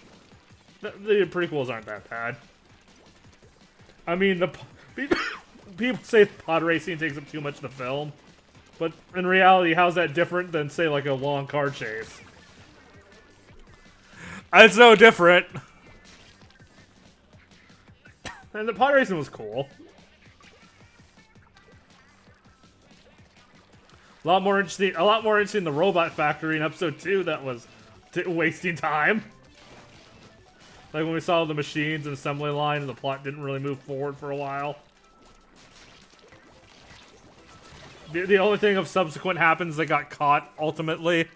the prequels aren't that bad. I mean, people say pod racing takes up too much of the film, but in reality, how's that different than, say, like a long car chase? It's no different. And the pod racing was cool. A lot more interesting the robot factory in episode 2 that was wasting time. Like when we saw the machines and assembly line and the plot didn't really move forward for a while. The only thing of subsequent happens, they got caught ultimately.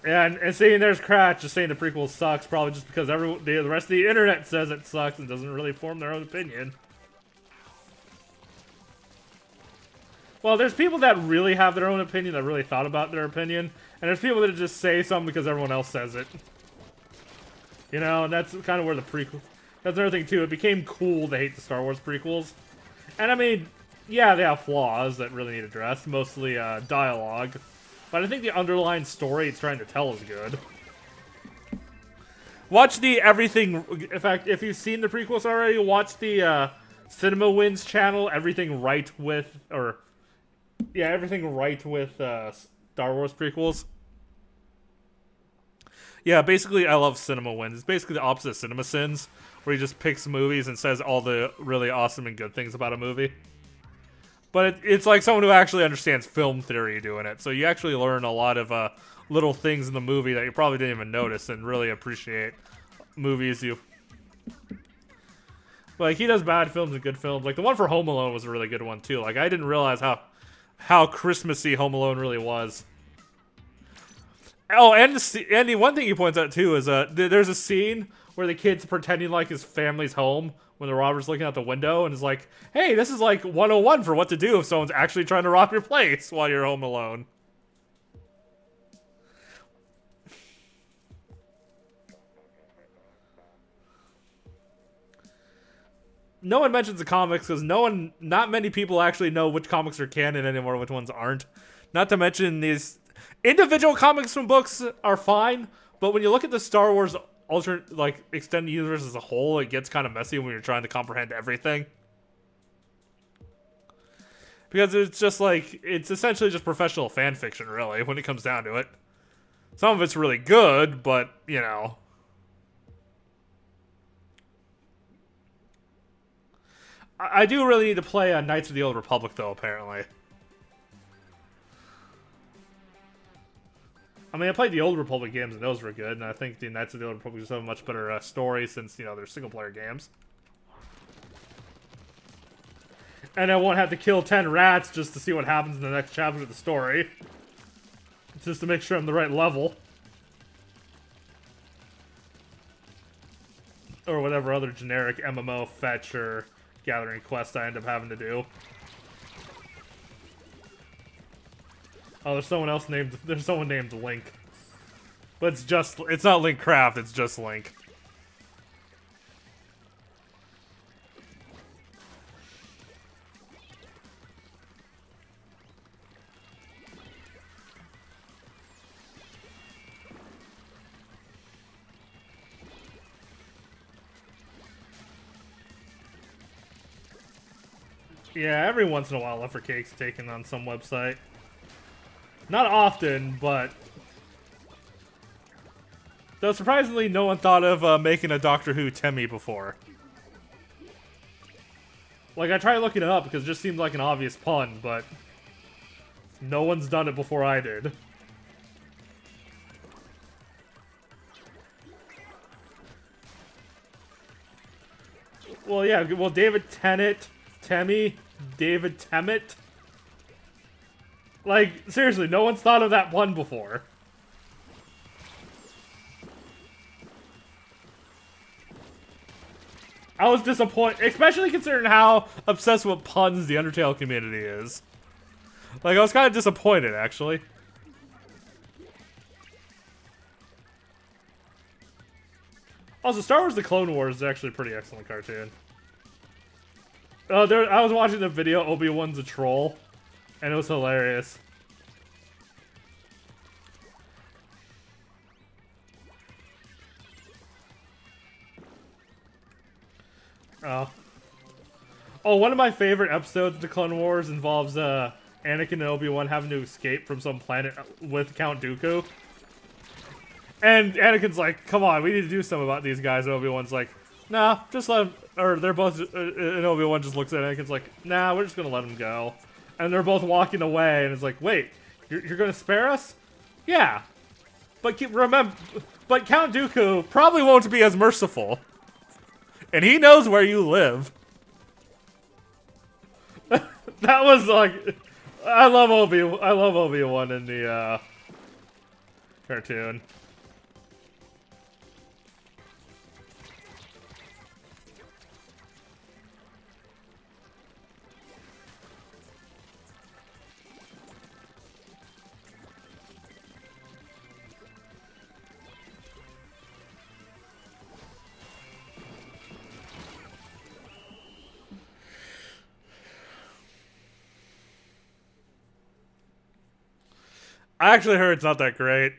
And seeing there's Cratch just saying the prequel sucks, probably just because the rest of the internet says it sucks and doesn't really form their own opinion. Well, there's people that really have their own opinion, that really thought about their opinion, and there's people that just say something because everyone else says it. You know, and that's kind of where the prequel... That's another thing, too. It became cool to hate the Star Wars prequels. And, I mean, yeah, they have flaws that really need addressed, mostly dialogue. But I think the underlying story it's trying to tell is good. Watch the Everything... In fact, if you've seen the prequels already, watch the Cinema Wins channel, Everything Right with... Or... Yeah, Everything Right with Star Wars prequels. Yeah, basically, I love Cinema Wins. It's basically the opposite of Cinema Sins, where he just picks movies and says all the really awesome and good things about a movie. But it's like someone who actually understands film theory doing it. So you actually learn a lot of little things in the movie that you probably didn't even notice and really appreciate movies you... Like, he does bad films and good films. Like, the one for Home Alone was a really good one, too. Like, I didn't realize how Christmassy Home Alone really was. Oh, and the one thing he points out, too, is there's a scene where the kid's pretending like his family's home when the robber's looking out the window and is like, hey, this is like 101 for what to do if someone's actually trying to rob your place while you're home alone. No one mentions the comics because not many people actually know which comics are canon anymore, which ones aren't. Not to mention these individual comics from books are fine, but when you look at the Star Wars alternate, like, extended universe as a whole, it gets kind of messy when you're trying to comprehend everything. Because it's just like, it's essentially just professional fan fiction, really, when it comes down to it. Some of it's really good, but, you know. I do really need to play Knights of the Old Republic, though, apparently. I mean, I played the Old Republic games, and those were good, and I think the Knights of the Old Republic just have a much better story since, you know, they're single-player games. And I won't have to kill 10 rats just to see what happens in the next chapter of the story. Just to make sure I'm the right level. Or whatever other generic MMO fetch or gathering quest I end up having to do. Oh, there's someone named Link. But it's not Link Craft, it's just Link. Yeah, every once in a while Left 4 Cake's taken on some website. Not often, but... Though surprisingly, no one thought of making a Doctor Who Temmie before. Like, I tried looking it up because it just seemed like an obvious pun, but... No one's done it before I did. Well, yeah, well, David Tennant, Temmie, David Temmett. Like, seriously, no one's thought of that pun before. I was disappointed, especially considering how obsessed with puns the Undertale community is. Like, I was kind of disappointed, actually. Also, Star Wars: The Clone Wars is actually a pretty excellent cartoon. I was watching the video, Obi-Wan's a troll, and it was hilarious. Oh, one of my favorite episodes of the Clone Wars involves Anakin and Obi-Wan having to escape from some planet with Count Dooku. And Anakin's like, come on, we need to do something about these guys. And Obi-Wan's like, nah, just let them, or they're both, and Obi-Wan just looks at Anakin's like, nah, we're just gonna let them go. And they're both walking away, and it's like, wait, you're gonna spare us? Yeah. But remember, but Count Dooku probably won't be as merciful. And he knows where you live. That was like, I love Obi-Wan in the cartoon. I actually heard it's not that great.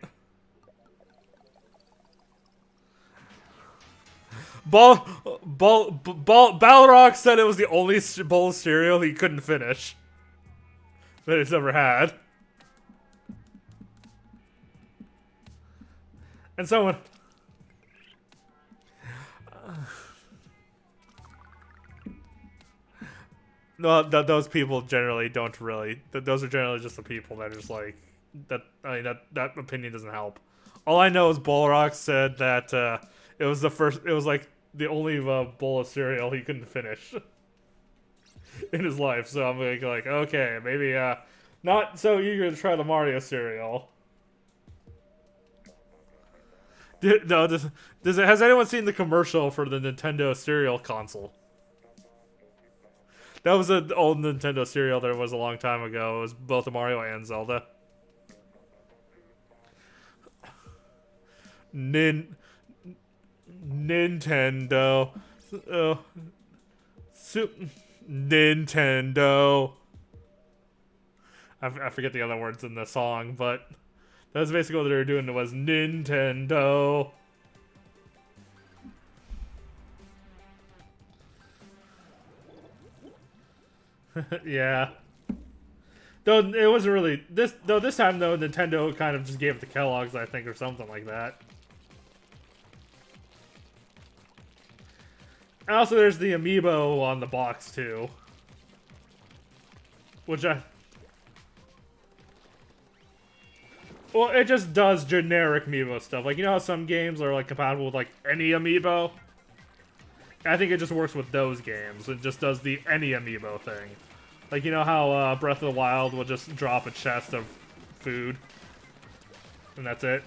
Balrog said it was the only bowl of cereal he couldn't finish that he's ever had. And someone... No, those people generally don't really... Those are generally just the people that are just like... That, I mean, that opinion doesn't help. All I know is Balrog said that it was like the only bowl of cereal he couldn't finish in his life. So I'm like, okay, maybe not so eager to try the Mario cereal. Has anyone seen the commercial for the Nintendo cereal console? That was an old Nintendo cereal there was a long time ago. It was both Mario and Zelda. Nintendo. Nintendo. I forget the other words in the song, but that's basically what they were doing. It was Nintendo. Yeah. Though it wasn't really this time though, Nintendo kind of just gave it to Kellogg's, I think, or something like that. And also there's the amiibo on the box too. Which well, it just does generic amiibo stuff. Like, you know how some games are like compatible with like any amiibo? I think it just works with those games. It just does the any amiibo thing. Like, you know how Breath of the Wild will just drop a chest of food, and that's it.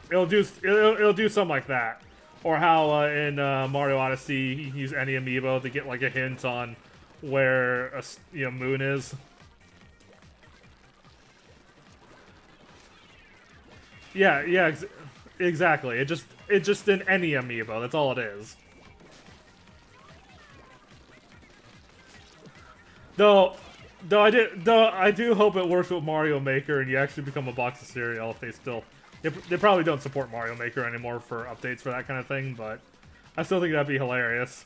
It'll do something like that. Or how in Mario Odyssey you can use any amiibo to get like a hint on where a moon is. Yeah, exactly. It's just in any amiibo. That's all it is. Though I do hope it works with Mario Maker and you actually become a box of cereal if they probably don't support Mario Maker anymore for updates for that kind of thing, but I still think that'd be hilarious.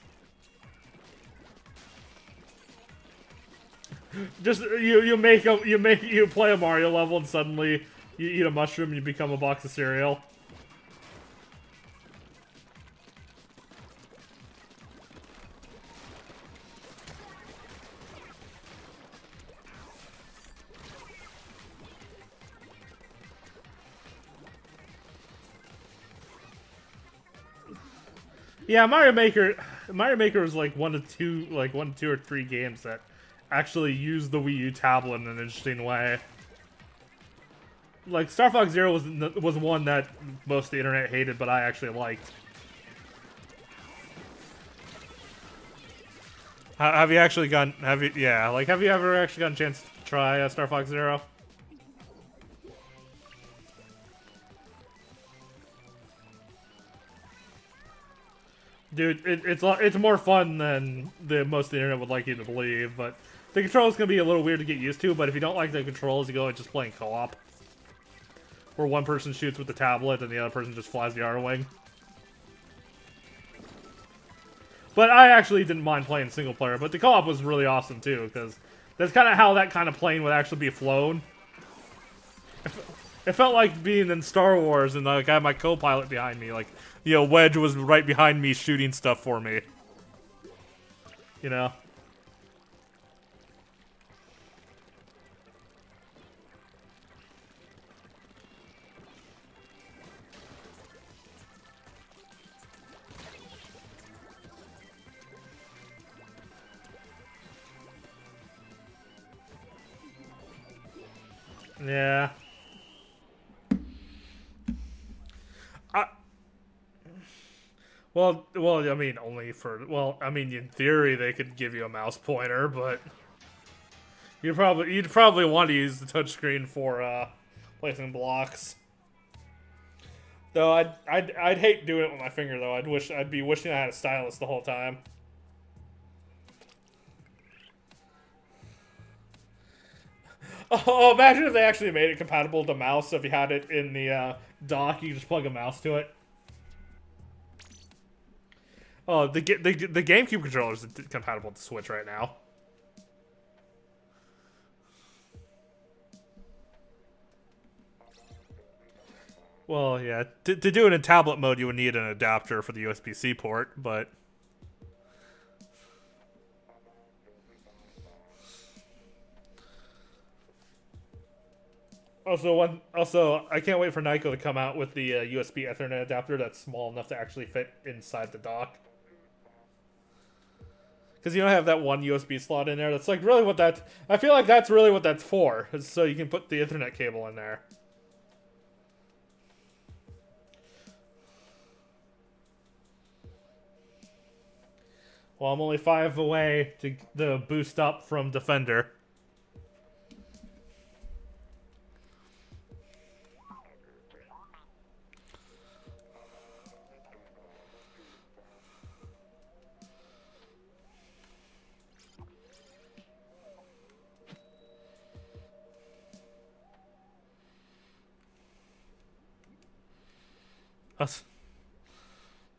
Just you play a Mario level and suddenly you eat a mushroom and you become a box of cereal. Yeah, Mario Maker was like one of two or three games that actually used the Wii U tablet in an interesting way. Like, Star Fox Zero was one that most of the internet hated, but I actually liked. Have you actually gotten? Have you ever actually gotten a chance to try Star Fox Zero? Dude, it's more fun than most of the internet would like you to believe, but the controls can be a little weird to get used to, but if you don't like the controls, you go and just playing co-op. Where one person shoots with the tablet and the other person just flies the R-Wing. But I actually didn't mind playing single player, but the co-op was really awesome too, because that's kind of how that kind of plane would actually be flown. It felt like being in Star Wars and like I had my co-pilot behind me, like, you know, Wedge was right behind me shooting stuff for me. You know? Yeah. Well, I mean, only for, well, I mean, in theory, they could give you a mouse pointer, but you'd probably want to use the touchscreen for, placing blocks. Though, I'd hate doing it with my finger, though. I'd be wishing I had a stylus the whole time. Oh, imagine if they actually made it compatible to mouse, so if you had it in the, dock, you could just plug a mouse to it. Oh, the GameCube controller is compatible to Switch right now. Well, yeah. To do it in tablet mode, you would need an adapter for the USB-C port, but... Also, I can't wait for Nyko to come out with the USB Ethernet adapter that's small enough to actually fit inside the dock. Because you don't have that one USB slot in there. That's like really what that... I feel like that's really what that's for. Is so you can put the Ethernet cable in there. Well, I'm only 5 away to the boost up from Defender.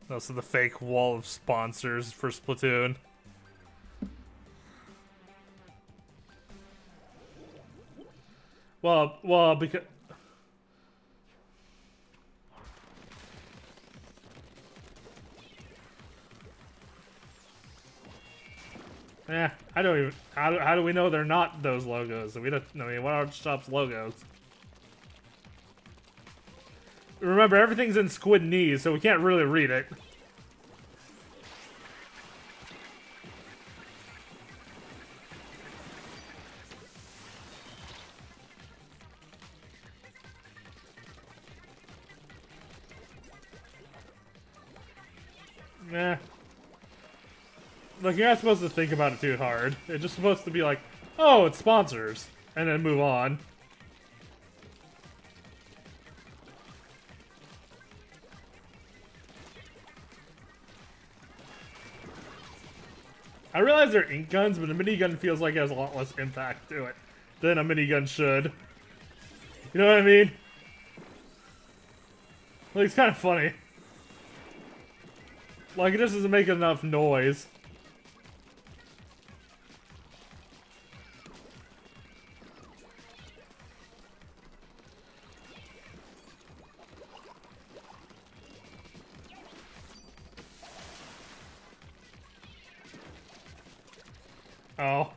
That's the fake wall of sponsors for Splatoon. Well, because... I don't even... How do we know they're not those logos? We don't... I mean, what are the shop's logos? Remember, everything's in squid knees, so we can't really read it. Nah. Look, you're not supposed to think about it too hard. It's just supposed to be like, oh, it's sponsors, and then move on. I realize they're ink guns, but a minigun feels like it has a lot less impact to it than a minigun should. You know what I mean? Like, it's kind of funny. Like, it just doesn't make enough noise. Oh.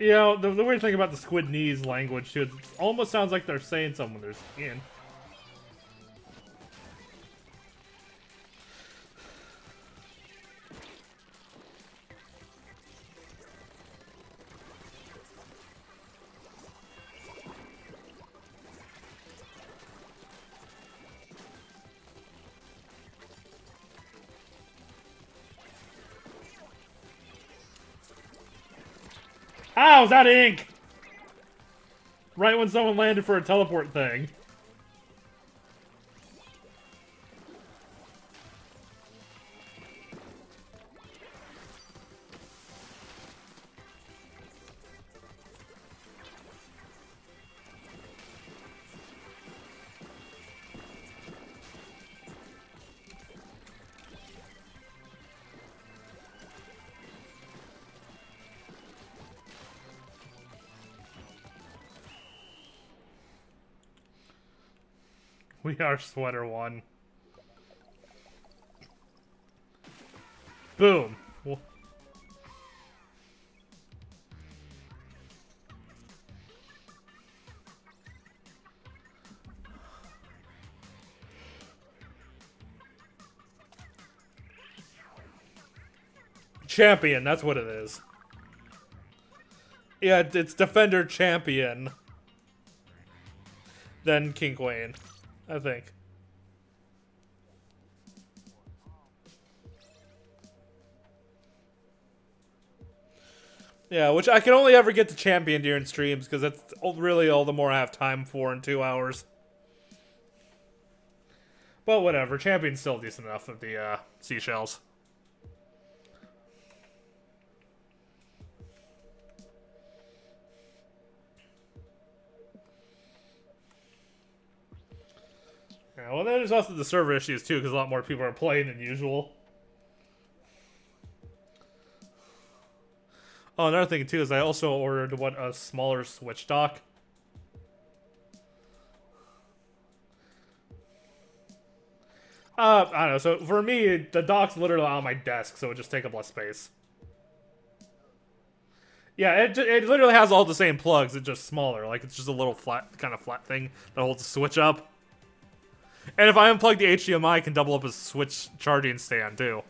You know, the weird thing about the squid knees language, too, it almost sounds like they're saying something with their skin. How is that ink? Right when someone landed for a teleport thing. We are Sweater 1. Boom. Well, champion, that's what it is. Yeah, it's Defender Champion. Then King Queen, I think. Yeah, which I can only ever get to Champion during streams, because that's really all the more I have time for in 2 hours. But whatever, Champion's still decent enough with the seashells. Yeah, well, then there's also the server issues too, because a lot more people are playing than usual. Oh, another thing too is I also ordered a smaller Switch dock. I don't know. So for me, the dock's literally on my desk, so it just takes up less space. Yeah, it literally has all the same plugs. It's just smaller. Like it's just a little kind of flat thing that holds the Switch up. And if I unplug the HDMI, I can double up a Switch charging stand too.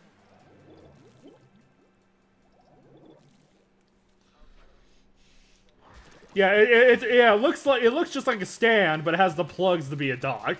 Yeah, it looks just like a stand, but it has the plugs to be a dock.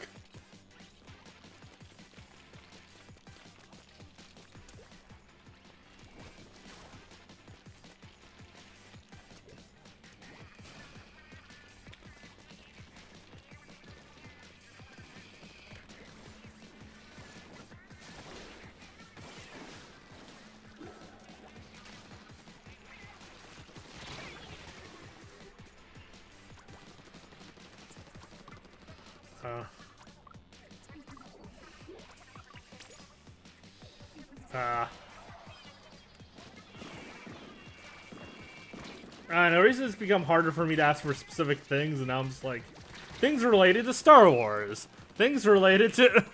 I know, recently it's become harder for me to ask for specific things, and now I'm just like, things related to Star Wars. Things related to...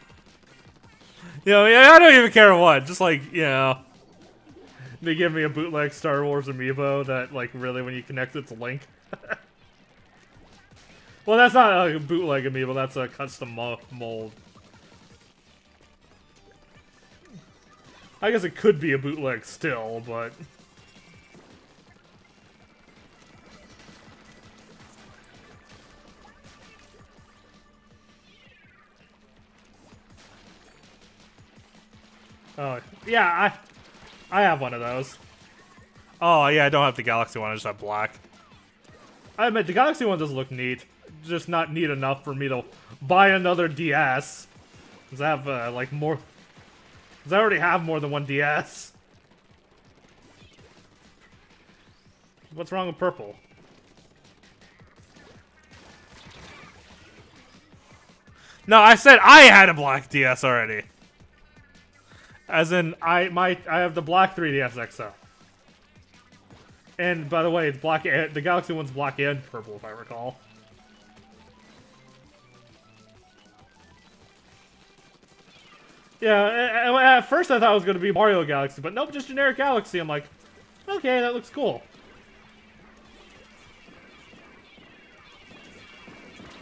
You know, yeah, I don't even care what. Just like, you know... They give me a bootleg Star Wars amiibo that, like, really, when you connect it to Link. Well, that's not a bootleg amiibo, that's a custom mold. I guess it could be a bootleg still, but... Oh, yeah, I have one of those. Oh, yeah, I don't have the Galaxy one, I just have black. I admit, the Galaxy one does look neat. Just not neat enough for me to buy another DS. Because I have, like, more... Because I already have more than one DS. What's wrong with purple? No, I said I had a black DS already. As in, I have the black 3DS XL. And by the way, it's black. The Galaxy one's black and purple, if I recall. Yeah, at first I thought it was going to be Mario Galaxy, but nope, just generic Galaxy. I'm like, okay, that looks cool.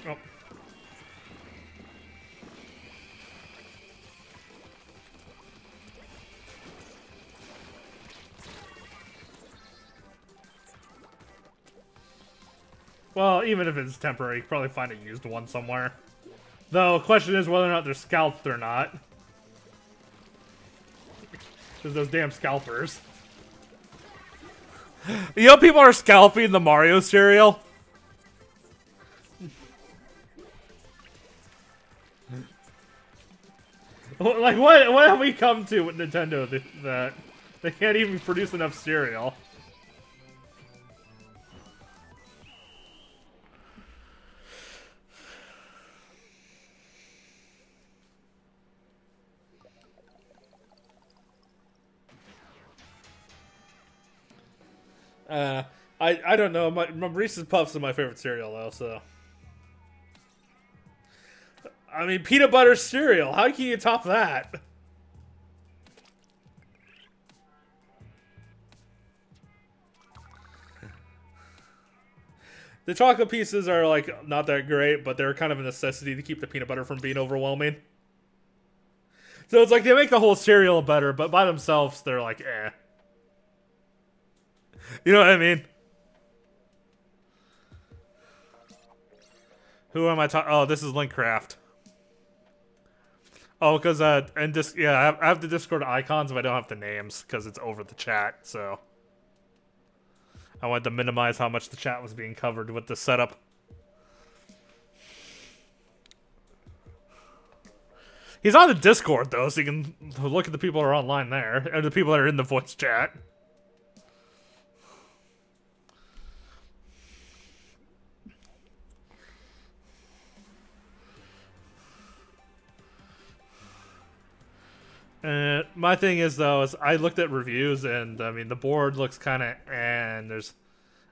Oh. Well, even if it's temporary, you can probably find a used one somewhere. Though, the question is whether or not they're scalped or not. Because those damn scalpers. You know, people are scalping the Mario cereal. Like, what have we come to with Nintendo that they can't even produce enough cereal? I don't know. My Reese's Puffs are my favorite cereal though, so. I mean, peanut butter cereal. How can you top that? The chocolate pieces are, like, not that great, but they're kind of a necessity to keep the peanut butter from being overwhelming. So it's like they make the whole cereal better, but by themselves, they're like, eh. You know what I mean? Who am I talking? Oh, this is Linkcraft. Oh, because, yeah, I have the Discord icons, but I don't have the names, because it's over the chat, so. I wanted to minimize how much the chat was being covered with the setup. He's on the Discord, though, so you can look at the people who are online there, and the people that are in the voice chat. My thing is, though, is I looked at reviews, and, I mean, the board looks kind of, and there's,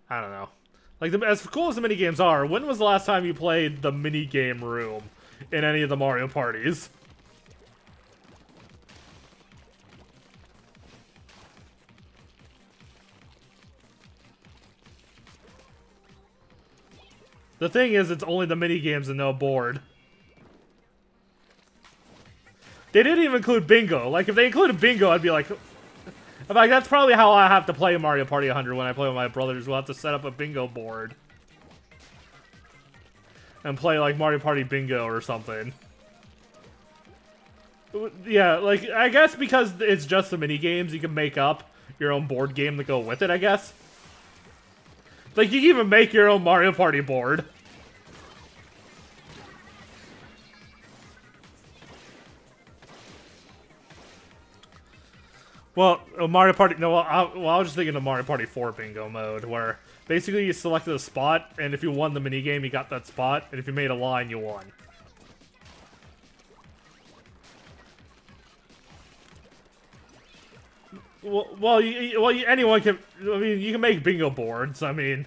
I don't know. Like, as cool as the minigames are, when was the last time you played the minigame room in any of the Mario parties? The thing is, it's only the minigames and no board. They didn't even include bingo. Like, if they included bingo, I'd be like... I'm like, that's probably how I have to play Mario Party 100 when I play with my brothers. We'll have to set up a bingo board. And play, like, Mario Party Bingo or something. Yeah, like, I guess because it's just the minigames, you can make up your own board game to go with it, I guess. Like, you can even make your own Mario Party board. Well, Mario Party... No, I was just thinking of Mario Party 4 bingo mode, where basically you selected a spot, and if you won the minigame, you got that spot, and if you made a line, you won. Well, anyone can... I mean, you can make bingo boards. I mean,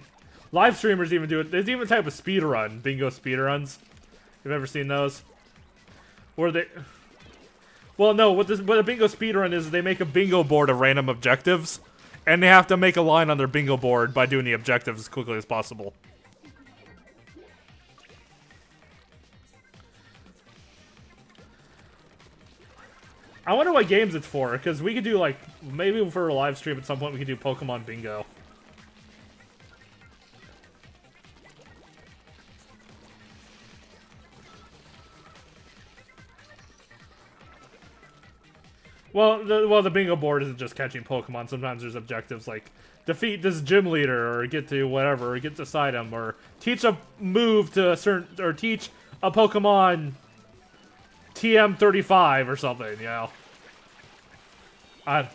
live streamers even do it. There's even a type of speedrun, bingo speedruns. You've ever seen those? Where they... Well, no, what a bingo speedrun is they make a bingo board of random objectives, and they have to make a line on their bingo board by doing the objectives as quickly as possible. I wonder what games it's for, because we could do, like, maybe for a live stream at some point we could do Pokemon Bingo. Well, the bingo board isn't just catching Pokemon. Sometimes there's objectives like defeat this gym leader, or get to whatever, or get this item, or teach a move to a certain, or teach a Pokemon TM35 or something. You know, I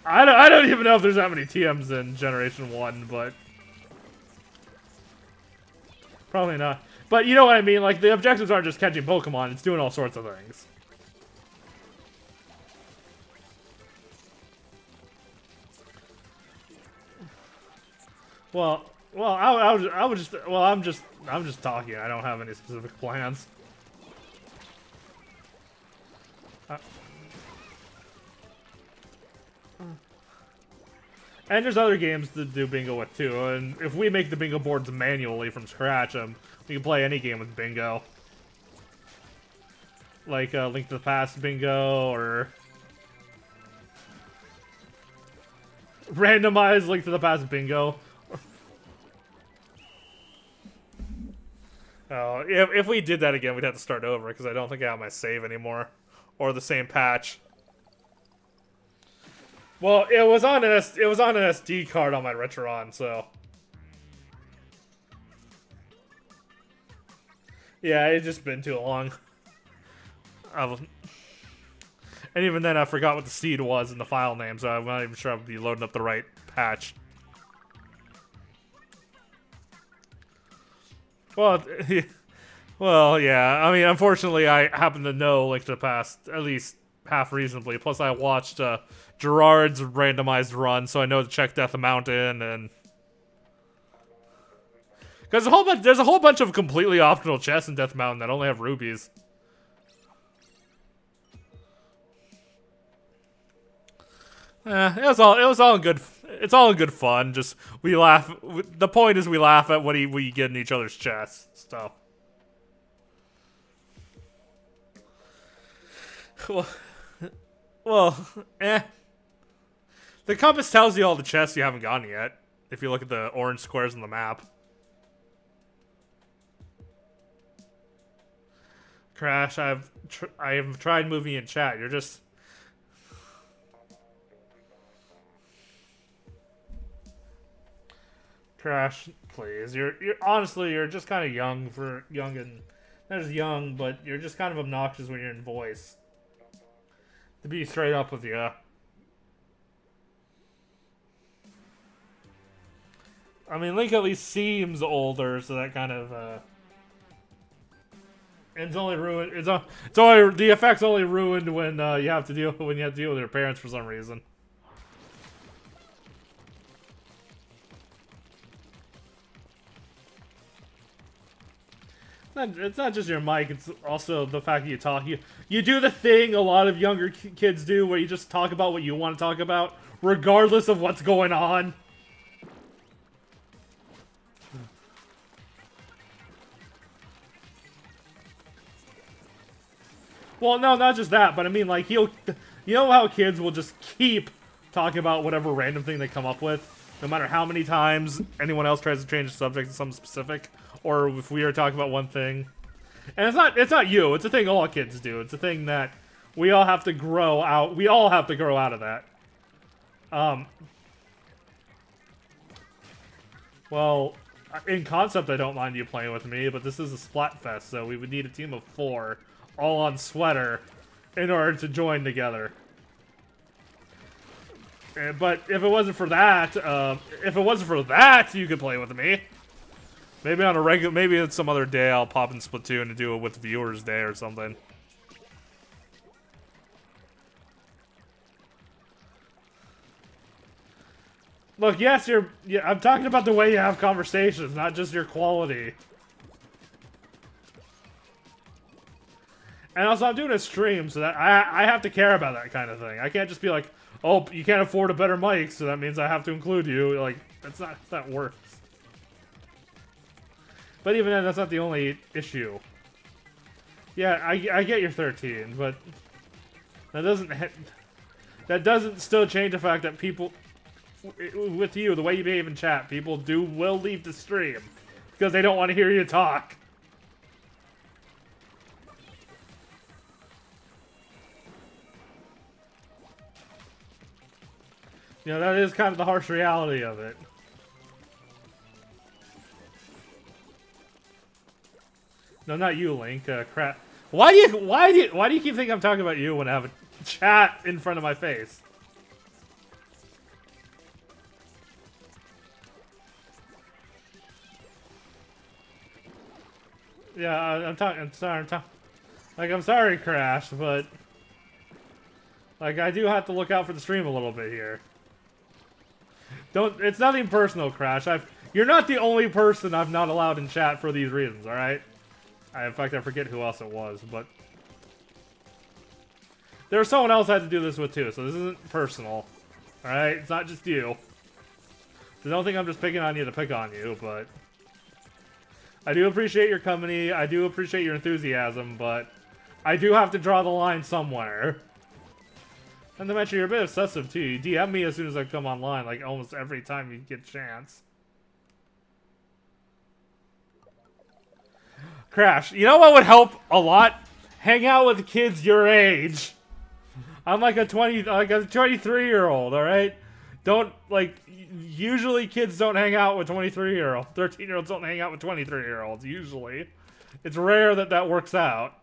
don't even know if there's that many TMs in Generation 1, but probably not. But you know what I mean. Like, the objectives aren't just catching Pokemon; it's doing all sorts of things. Well, I'm just talking. I don't have any specific plans. And there's other games to do bingo with too. And if we make the bingo boards manually from scratch, we can play any game with bingo, like Link to the Past bingo, or randomized Link to the Past bingo. Oh, if we did that again, we'd have to start over, because I don't think I have my save anymore. Or the same patch. Well, it was on an SD card on my Retron, so yeah, it's just been too long. And even then, I forgot what the seed was in the file name, so I'm not even sure I'd be loading up the right patch. Well, well, yeah. I mean, unfortunately, I happen to know Link to the Past at least half reasonably. Plus, I watched Gerard's randomized run, so I know to check Death Mountain and because there's a whole bunch of completely optional chests in Death Mountain that only have rubies. It was all good. It's all in good fun. Just we laugh. The point is we laugh at what we get in each other's chests stuff. Well, eh. The compass tells you all the chests you haven't gotten yet. If you look at the orange squares on the map. Crash, I have tried moving in chat. You're just. Crash, please. You're honestly, you're just kind of young and not as young, but you're just kind of obnoxious when you're in voice. To be straight up with you. I mean, Link at least seems older, so that kind of it's only ruined. It's only the effect's only ruined when you have to deal with your parents for some reason. It's not just your mic, it's also the fact that you talk. You do the thing a lot of younger kids do where you just talk about what you want to talk about, regardless of what's going on. Well, no, not just that, but I mean, like, you know how kids will just keep talking about whatever random thing they come up with, no matter how many times anyone else tries to change the subject to something specific. Or if we are talking about one thing. And it's not you, it's a thing all kids do. It's a thing that we all have to grow out. We all have to grow out of that. Well, in concept I don't mind you playing with me, but this is a Splat Fest, so we would need a team of 4, all on Sweater, in order to join together. But if it wasn't for that, you could play with me. Maybe on a regular, maybe some other day I'll pop in Splatoon and do it with Viewers Day or something. Look, yes, I'm talking about the way you have conversations, not just your quality. And also, I'm doing a stream, so that I have to care about that kind of thing. I can't just be like, oh, you can't afford a better mic, so that means I have to include you. Like, that's not how that works. But even then, that's not the only issue. Yeah, I get you're 13, but that doesn't still change the fact that people, with you, the way you behave in chat, people will leave the stream because they don't want to hear you talk. You know, that is kind of the harsh reality of it. No, not you, Link. Crap. Why do you keep thinking I'm talking about you when I have a chat in front of my face? Yeah, I'm sorry. I'm sorry, Crash, but like I do have to look out for the stream a little bit here. It's nothing personal, Crash. You're not the only person I've not allowed in chat for these reasons. All right. In fact, I forget who else it was, but there was someone else I had to do this with too, so this isn't personal. Alright? It's not just you. So don't think I'm just picking on you to pick on you, but I do appreciate your company, I do appreciate your enthusiasm, but I do have to draw the line somewhere. And to mention, you're a bit obsessive too. You DM me as soon as I come online, like almost every time you get a chance. Crash, you know what would help a lot? Hang out with kids your age. I'm like a 23-year-old, all right? Don't, like, usually kids don't hang out with 23-year-olds. 13-year-olds don't hang out with 23-year-olds, usually. It's rare that that works out.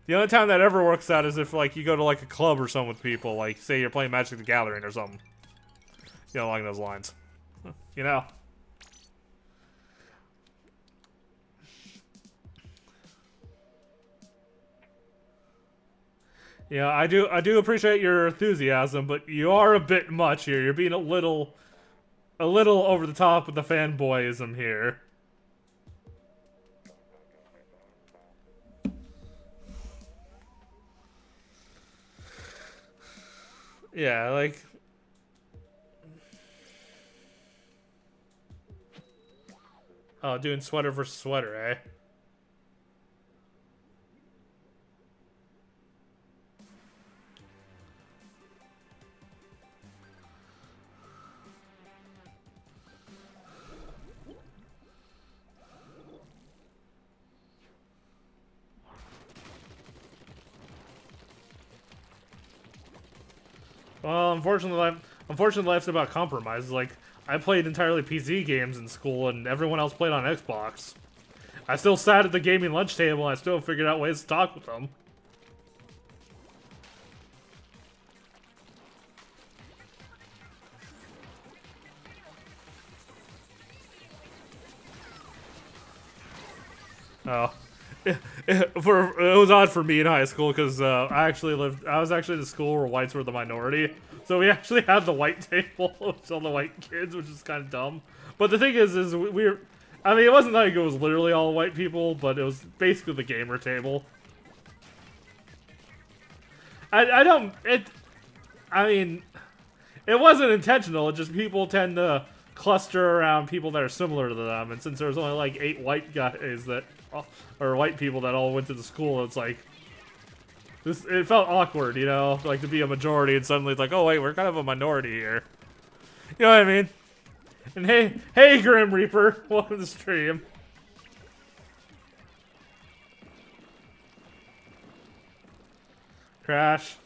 The only time that ever works out is if, like, you go to, like, a club or something with people. Like, say you're playing Magic the Gathering or something. You know, along those lines. You know? Yeah, I do appreciate your enthusiasm, but you are a bit much here. You're being a little over the top with the fanboyism here. Yeah, like... Oh, doing sweater versus sweater, eh? Well, unfortunately, life's about compromise. Like, I played entirely PC games in school, and everyone else played on Xbox. I still sat at the gaming lunch table, and I still figured out ways to talk with them. Oh. It was odd for me in high school because I was actually in a school where whites were the minority, so we actually had the white table with all the white kids, which is kind of dumb. But the thing is I mean, it wasn't like it was literally all white people, but it was basically the gamer table. I mean, it wasn't intentional. It just people tend to cluster around people that are similar to them, and since there was only like 8 white guys that. Or white people that all went to the school, it's like it felt awkward, you know, like to be a majority and suddenly it's like, oh wait, we're kind of a minority here. You know what I mean? And hey Grim Reaper, welcome to the stream. Crash.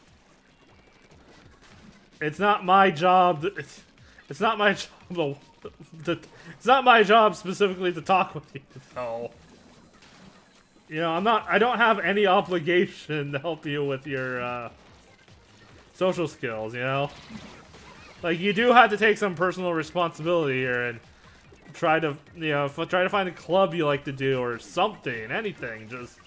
It's not my job. It's not my job. It's not my job specifically to talk with you. No. You know, I don't have any obligation to help you with your, social skills, you know? Like, you do have to take some personal responsibility here and try to, you know, try to find a club you like to do or something, anything, just...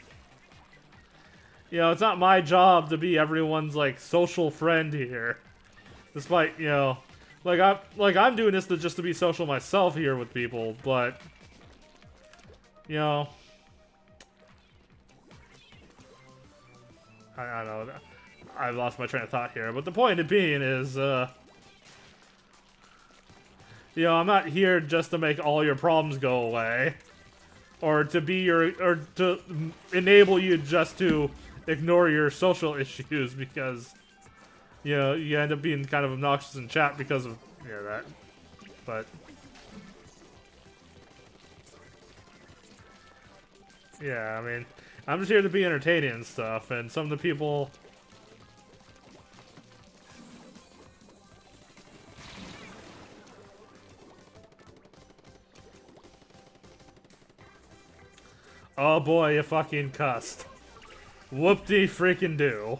You know, it's not my job to be everyone's, like, social friend here. Despite, you know, I'm doing this just to be social myself here with people, but... You know... I don't know. I've lost my train of thought here, but the point of being is, you know, I'm not here just to make all your problems go away, or to enable you just to ignore your social issues because, you know, you end up being kind of obnoxious in chat because of, you know, that. But yeah, I mean. I'm just here to be entertaining and stuff, and some of the people... Oh boy, you fucking cussed. Whoop-de-freaking-do.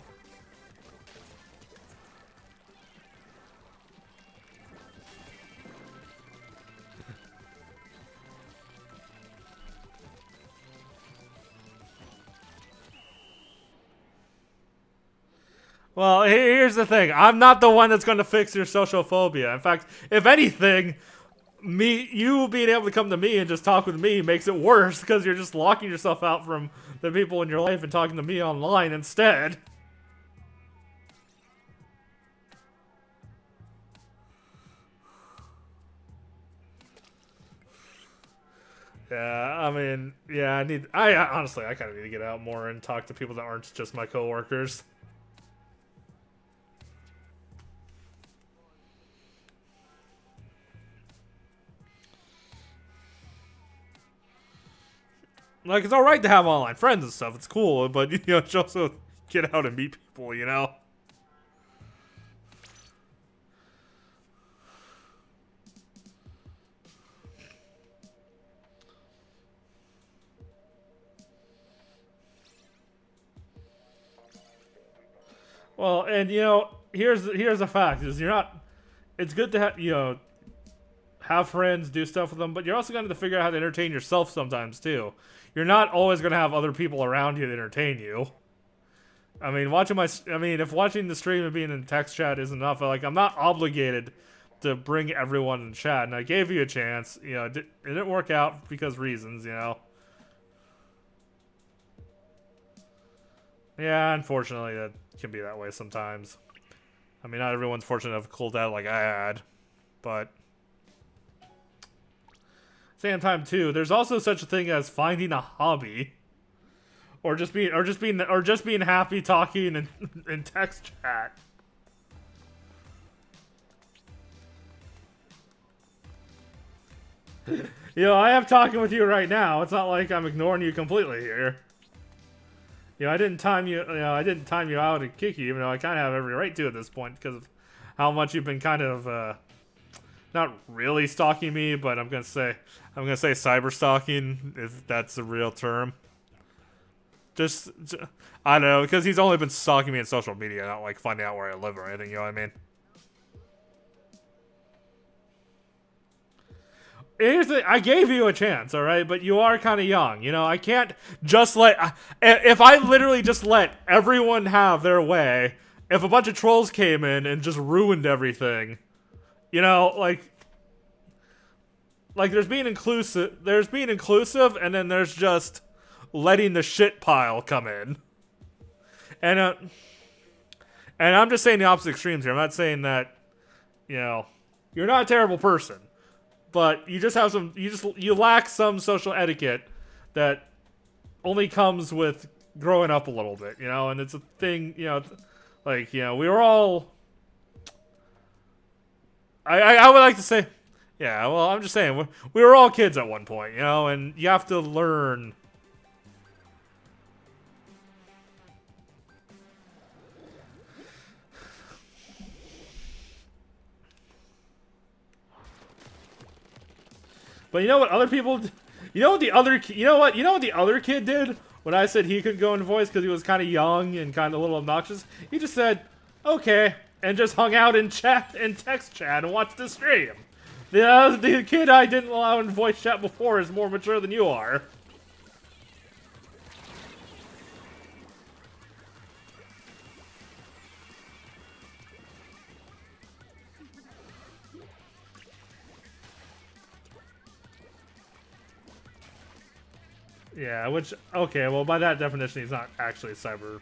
Well, here's the thing. I'm not the one that's going to fix your social phobia. In fact, if anything, you being able to come to me and just talk with me makes it worse because you're just locking yourself out from the people in your life and talking to me online instead. Yeah, I mean, yeah, honestly, I kind of need to get out more and talk to people that aren't just my coworkers. Like, it's alright to have online friends and stuff, it's cool, but, you know, you should also get out and meet people, you know? Well, and you know, here's a fact: is you're not. It's good to have friends, do stuff with them, but you're also going to have to figure out how to entertain yourself sometimes too. You're not always going to have other people around you to entertain you. I mean, if watching the stream and being in text chat is enough, like I'm not obligated to bring everyone in chat, and I gave you a chance. You know, it didn't work out because reasons, you know. Yeah, unfortunately, that can be that way sometimes. I mean, not everyone's fortunate to have a cool dad like I had, but same time too, there's also such a thing as finding a hobby, or just being happy talking in text chat. You know, I am talking with you right now. It's not like I'm ignoring you completely here. You know, I didn't time you. I didn't time you out and kick you, even though I kind of have every right to at this point because of how much you've been kind of not really stalking me, but I'm gonna say cyber stalking, if that's a real term. Just I don't know, because he's only been stalking me in social media, not like finding out where I live or anything. You know what I mean? Here's the thing, I gave you a chance, alright? But you are kind of young, you know? I can't just let... If I literally just let everyone have their way, if a bunch of trolls came in and just ruined everything, you know, like there's being inclusive, and then there's just letting the shit pile come in. And I'm just saying the opposite extremes here. I'm not saying that, you know, you're not a terrible person. But you just have you lack some social etiquette that only comes with growing up a little bit, you know, and it's a thing, you know, like, you know, we were all, I would like to say, yeah, well, I'm just saying, we were all kids at one point, you know, and you have to learn. But you know what other people, you know what the other kid did when I said he couldn't go in voice because he was kind of young and kind of a little obnoxious? He just said, okay, and just hung out in chat and text chat and watched the stream. The kid I didn't allow in voice chat before is more mature than you are. Yeah, which, okay, well, by that definition, he's not actually cyber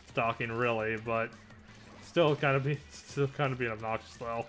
stalking, really, but still kind of being obnoxious, though.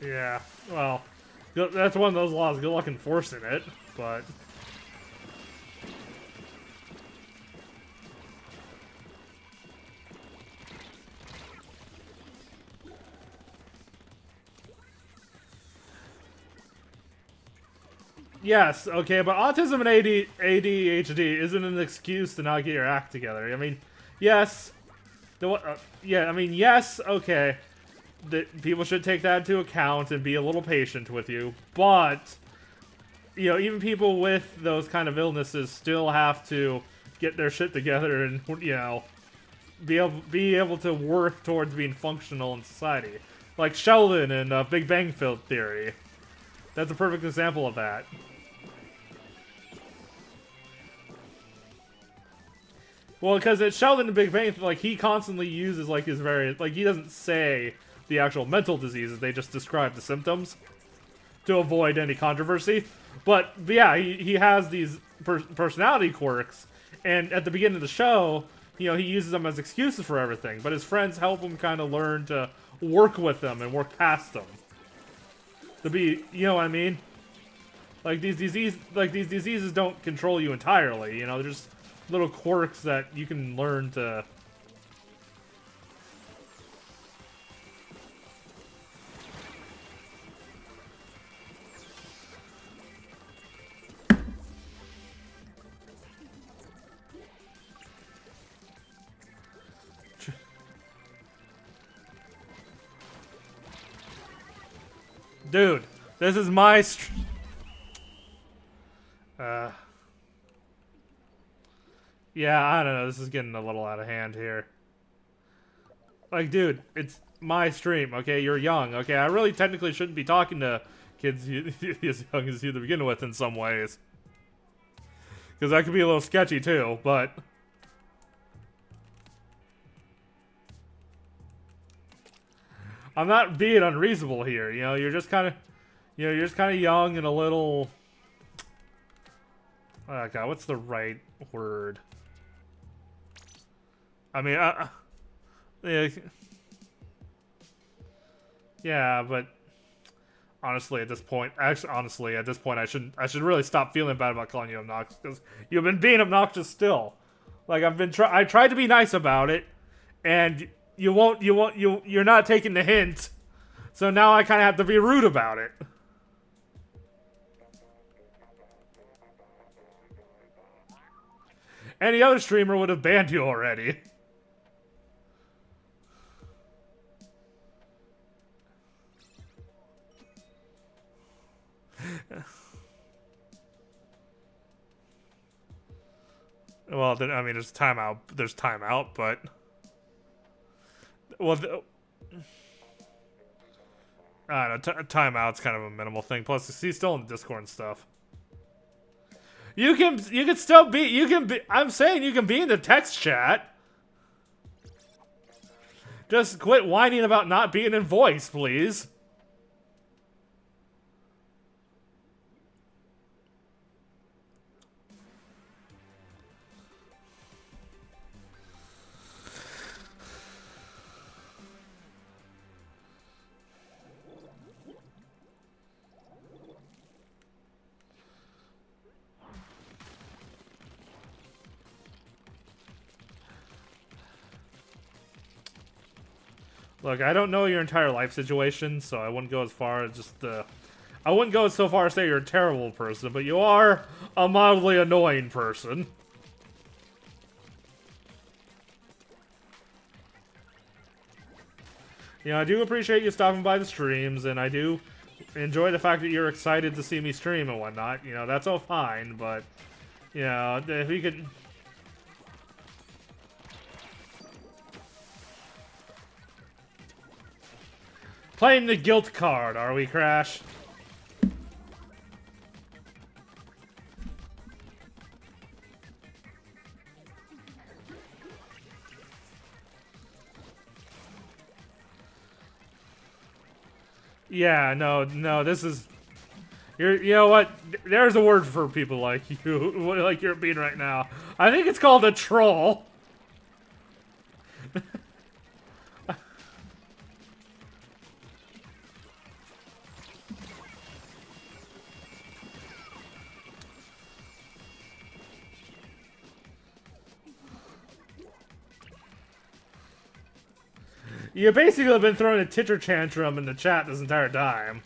Yeah, well, that's one of those laws. Good luck enforcing it, but... Yes, okay, but autism and ADHD isn't an excuse to not get your act together. I mean, yes, yes, okay, that people should take that into account and be a little patient with you, but, you know, even people with those kind of illnesses still have to get their shit together and, you know, be able to work towards being functional in society. Like Sheldon in Big Bang Theory. That's a perfect example of that. Well, because it's Sheldon in Big Bang, like, he constantly uses, like, his various, like, he doesn't say the actual mental diseases, they just describe the symptoms to avoid any controversy. But yeah, he has these personality quirks, and at the beginning of the show, you know, he uses them as excuses for everything, but his friends help him kind of learn to work with them and work past them. To be, you know what I mean? Like, these diseases don't control you entirely, you know, they're just little quirks that you can learn to... Dude, this is my yeah, I don't know. This is getting a little out of hand here. Like, dude, it's my stream, okay? You're young, okay? I really technically shouldn't be talking to kids as young as you to begin with in some ways. Because that could be a little sketchy, too, but... I'm not being unreasonable here, you know? You're just kind of... You know, you're just kind of young and a little... Oh, God, what's the right word? I mean, yeah, but honestly, at this point, I should really stop feeling bad about calling you obnoxious because you've been being obnoxious still. Like I tried to be nice about it, and you're not taking the hint. So now I kind of have to be rude about it. Any other streamer would have banned you already. Well, then, I mean, there's timeout. There's timeout, but well, I don't know. Timeout's kind of a minimal thing. Plus, he's still in the Discord and stuff. You can still be. I'm saying you can be in the text chat. Just quit whining about not being in voice, please. Look, I don't know your entire life situation, so I wouldn't go as far as just I wouldn't go so far as say you're a terrible person, but you are a mildly annoying person. You know, I do appreciate you stopping by the streams, and I do enjoy the fact that you're excited to see me stream and whatnot. You know, that's all fine, but, you know, if you could... Playing the guilt card, are we, Crash? Yeah, no, this is... you know what? There's a word for people like you, like you're being right now. I think it's called a troll. You basically have been throwing a titter tantrum in the chat this entire time.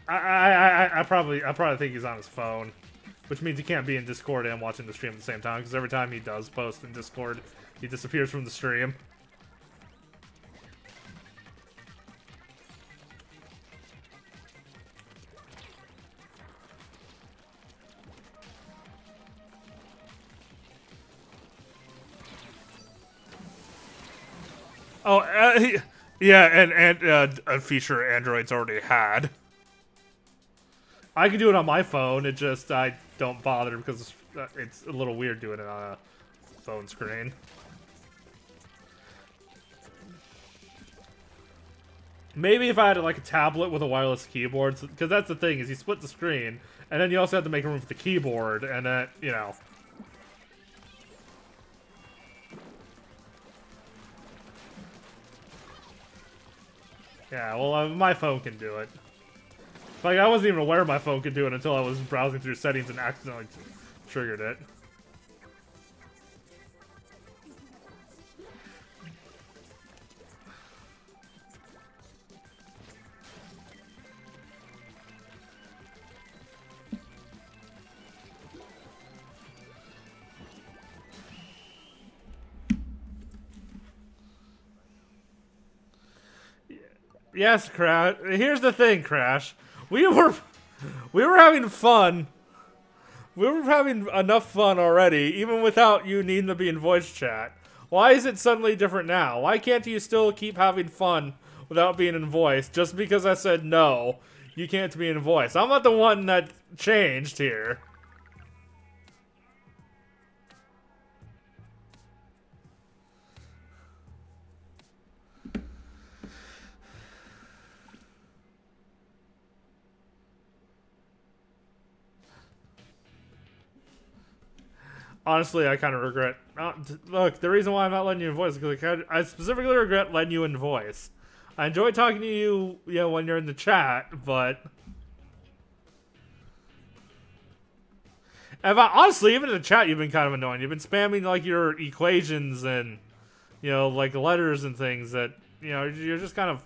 I probably think he's on his phone, which means he can't be in Discord and watching the stream at the same time, because every time he does post in Discord, he disappears from the stream. Oh, yeah, and a feature Android's already had. I can do it on my phone, it just, I don't bother because it's a little weird doing it on a phone screen. Maybe if I had like a tablet with a wireless keyboard, because that's the thing, is you split the screen, and then you also have to make room for the keyboard, and then, you know... Yeah, well, my phone can do it. Like, I wasn't even aware my phone could do it until I was browsing through settings and accidentally triggered it. Yes, Crash. Here's the thing, Crash. We were having fun. We were having enough fun already, even without you needing to be in voice chat. Why is it suddenly different now? Why can't you still keep having fun without being in voice just because I said no, you can't be in voice? I'm not the one that changed here. Honestly, I kind of regret. Look, the reason why I'm not letting you in voice is because I specifically regret letting you in voice. I enjoy talking to you, when you're in the chat, but honestly, even in the chat, you've been kind of annoying. You've been spamming like your equations and like letters and things that you're just kind of.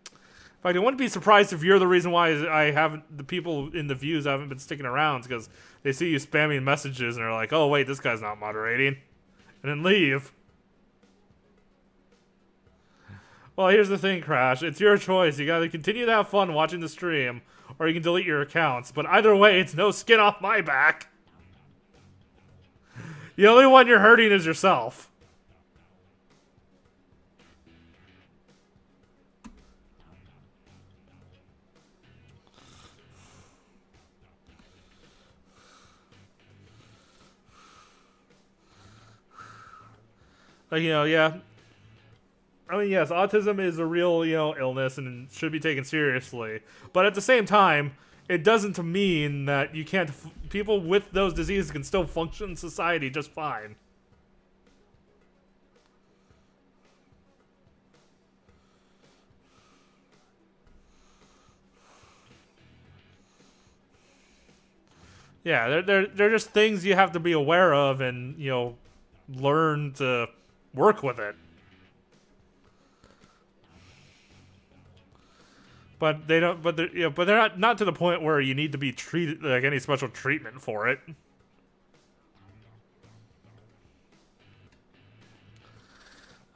In fact, I wouldn't be surprised if you're the reason why the people in the views haven't been sticking around, because they see you spamming messages and they're like, oh wait, this guy's not moderating, and then leave. Well, here's the thing, Crash. It's your choice. You gotta continue to have fun watching the stream, or you can delete your accounts. But either way, it's no skin off my back. The only one you're hurting is yourself. Like, yeah. I mean, yes, autism is a real, illness and should be taken seriously. But at the same time, it doesn't mean that you can't. People with those diseases can still function in society just fine. Yeah, they're just things you have to be aware of and, learn to work with it. But they don't. But they're not to the point where you need to be treated like any special treatment for it.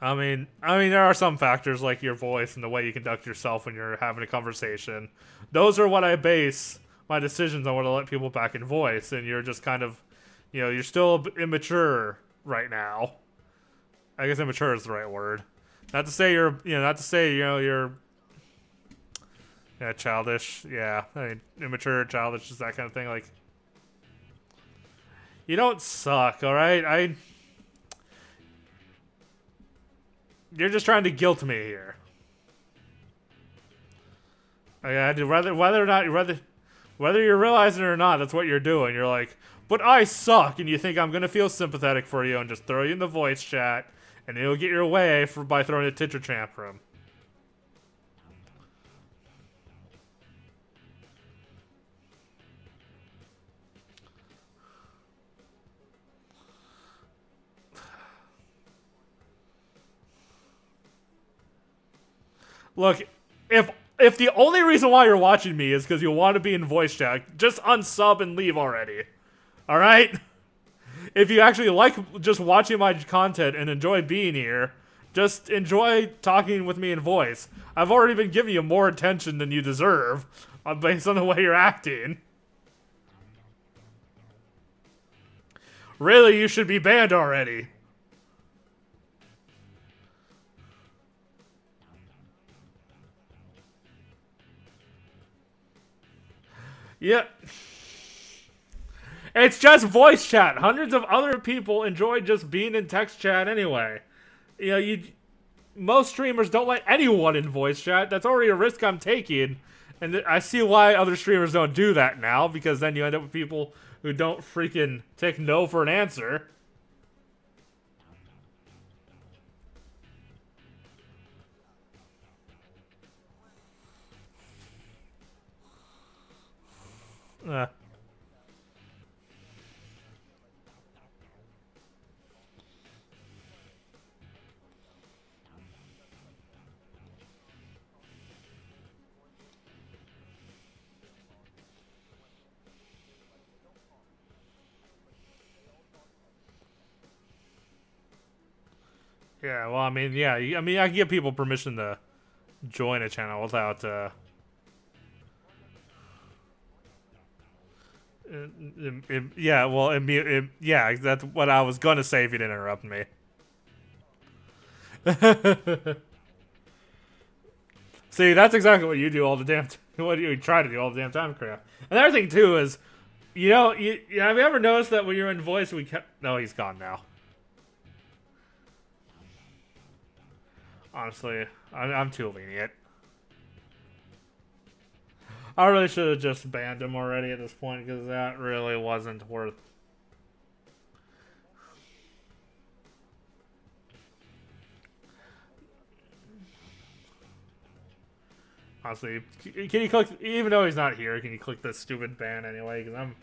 I mean, there are some factors like your voice and the way you conduct yourself when you're having a conversation. Those are what I base my decisions on, whether to let people back in voice. And you're just kind of, you're still immature right now. I guess immature is the right word. Not to say you're, you're. Yeah, childish. Yeah, I mean, immature, childish, just that kind of thing. Like, you don't suck, all right? You're just trying to guilt me here. Whether you're realizing it or not, that's what you're doing. You're like, but I suck, and you think I'm gonna feel sympathetic for you and just throw you in the voice chat, and you'll get your way by throwing a tantrum tantrum. Look, if the only reason why you're watching me is because you want to be in voice chat, just unsub and leave already. Alright? If you actually like just watching my content and enjoy being here, just enjoy talking with me in voice. I've already been giving you more attention than you deserve, based on the way you're acting. Really, you should be banned already. Yeah. It's just voice chat. Hundreds of other people enjoy just being in text chat anyway. Most streamers don't let anyone in voice chat. That's already a risk I'm taking. And I see why other streamers don't do that now, because then you end up with people who don't freaking take no for an answer. Yeah, well, I mean, yeah, I give people permission to join a channel without yeah, well, yeah, that's what I was gonna say if you didn't interrupt me. See, that's exactly what you do all the damn what you try to do all the damn time, Crap. Another thing too is, you know, have you ever noticed that when you're in voice, we kept... No, he's gone now. Honestly, I'm too lenient. I really should have just banned him already at this point, because that really wasn't worth... Honestly, can you click... Even though he's not here, can you click this stupid ban anyway? Because I'm...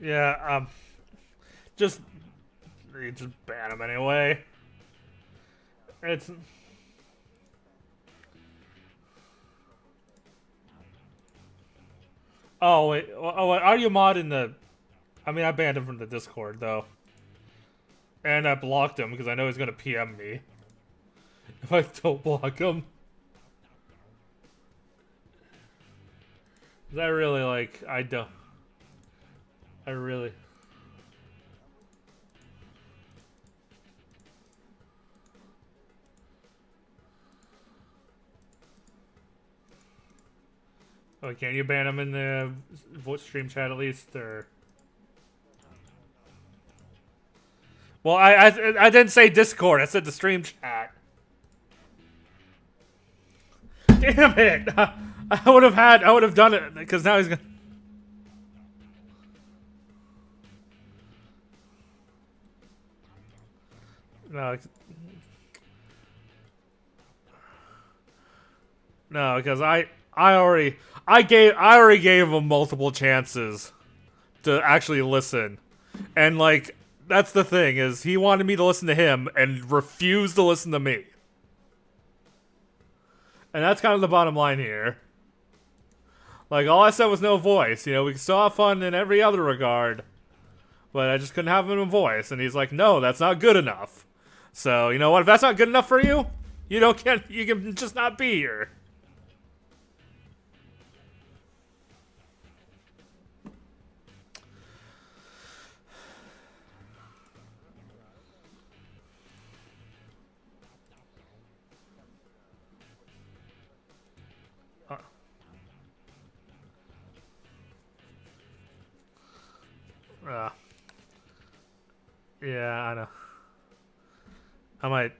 Yeah, just ban him anyway. It's... Oh, wait. Oh, wait. Are you mod in the... I mean, I banned him from the Discord, though. And I blocked him, because I know he's gonna PM me. If I don't block him. Is that really, like... I don't... I really... Oh, can you ban him in the voice stream chat at least, or? Well, I didn't say Discord. I said the stream chat. Damn it! I would have done it because now he's gonna. No. No, because I already gave him multiple chances to actually listen. And like that's the thing is he wanted me to listen to him and refused to listen to me. And that's kind of the bottom line here. Like all I said was no voice, you know, we can still have fun in every other regard. But I just couldn't have him in voice and he's like, "No, that's not good enough." So, you know what? If that's not good enough for you, you can just not be here. Yeah, I know. I might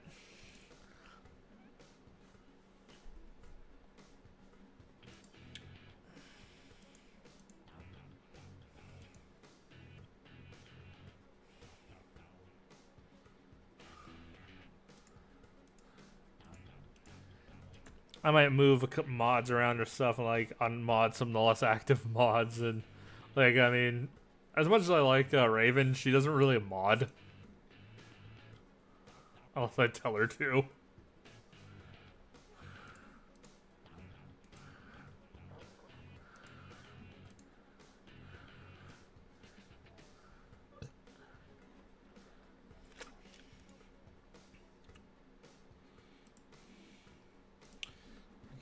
move a couple mods around or stuff and like unmod some of the less active mods and like I mean, as much as I like Raven, she doesn't really mod. Unless I tell her to.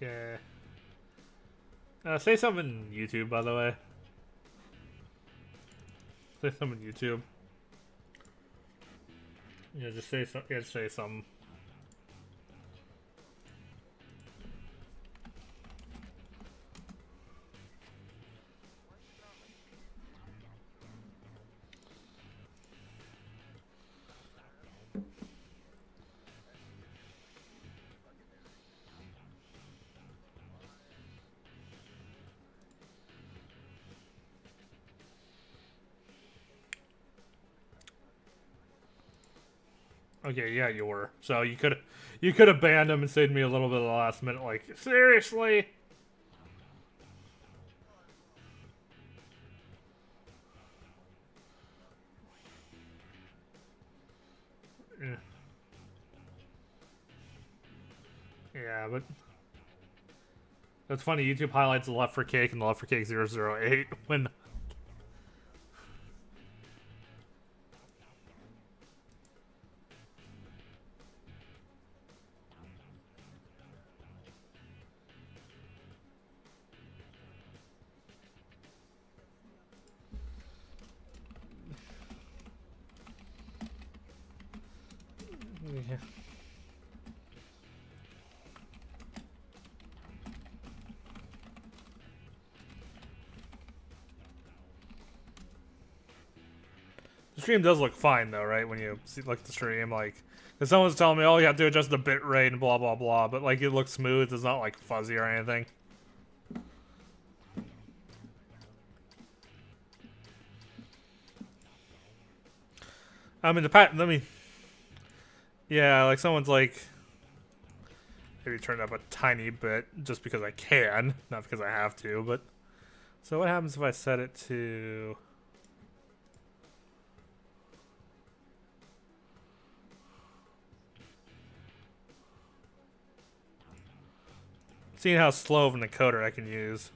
Okay. Say something in YouTube, by the way. Say something in YouTube. Yeah, just say some. Yeah, just say something. Okay, yeah, you were. So you could have banned him and saved me a little bit of the last minute. Like, seriously? Yeah, yeah, but that's funny. YouTube highlights the Left for Cake and the Left for Cake 008 when. Yeah. The stream does look fine though, right? When you see, look at the stream, like, cause someone's telling me, oh, you have to adjust the bit rate and blah blah blah, but like it looks smooth. It's not like fuzzy or anything. I mean, let me. Yeah, like someone's like, maybe turn it up a tiny bit just because I can, not because I have to. But so what happens if I set it to? Seeing how slow of an encoder I can use.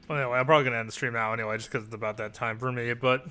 Well, anyway, I'm probably gonna end the stream now anyway, just because it's about that time for me. But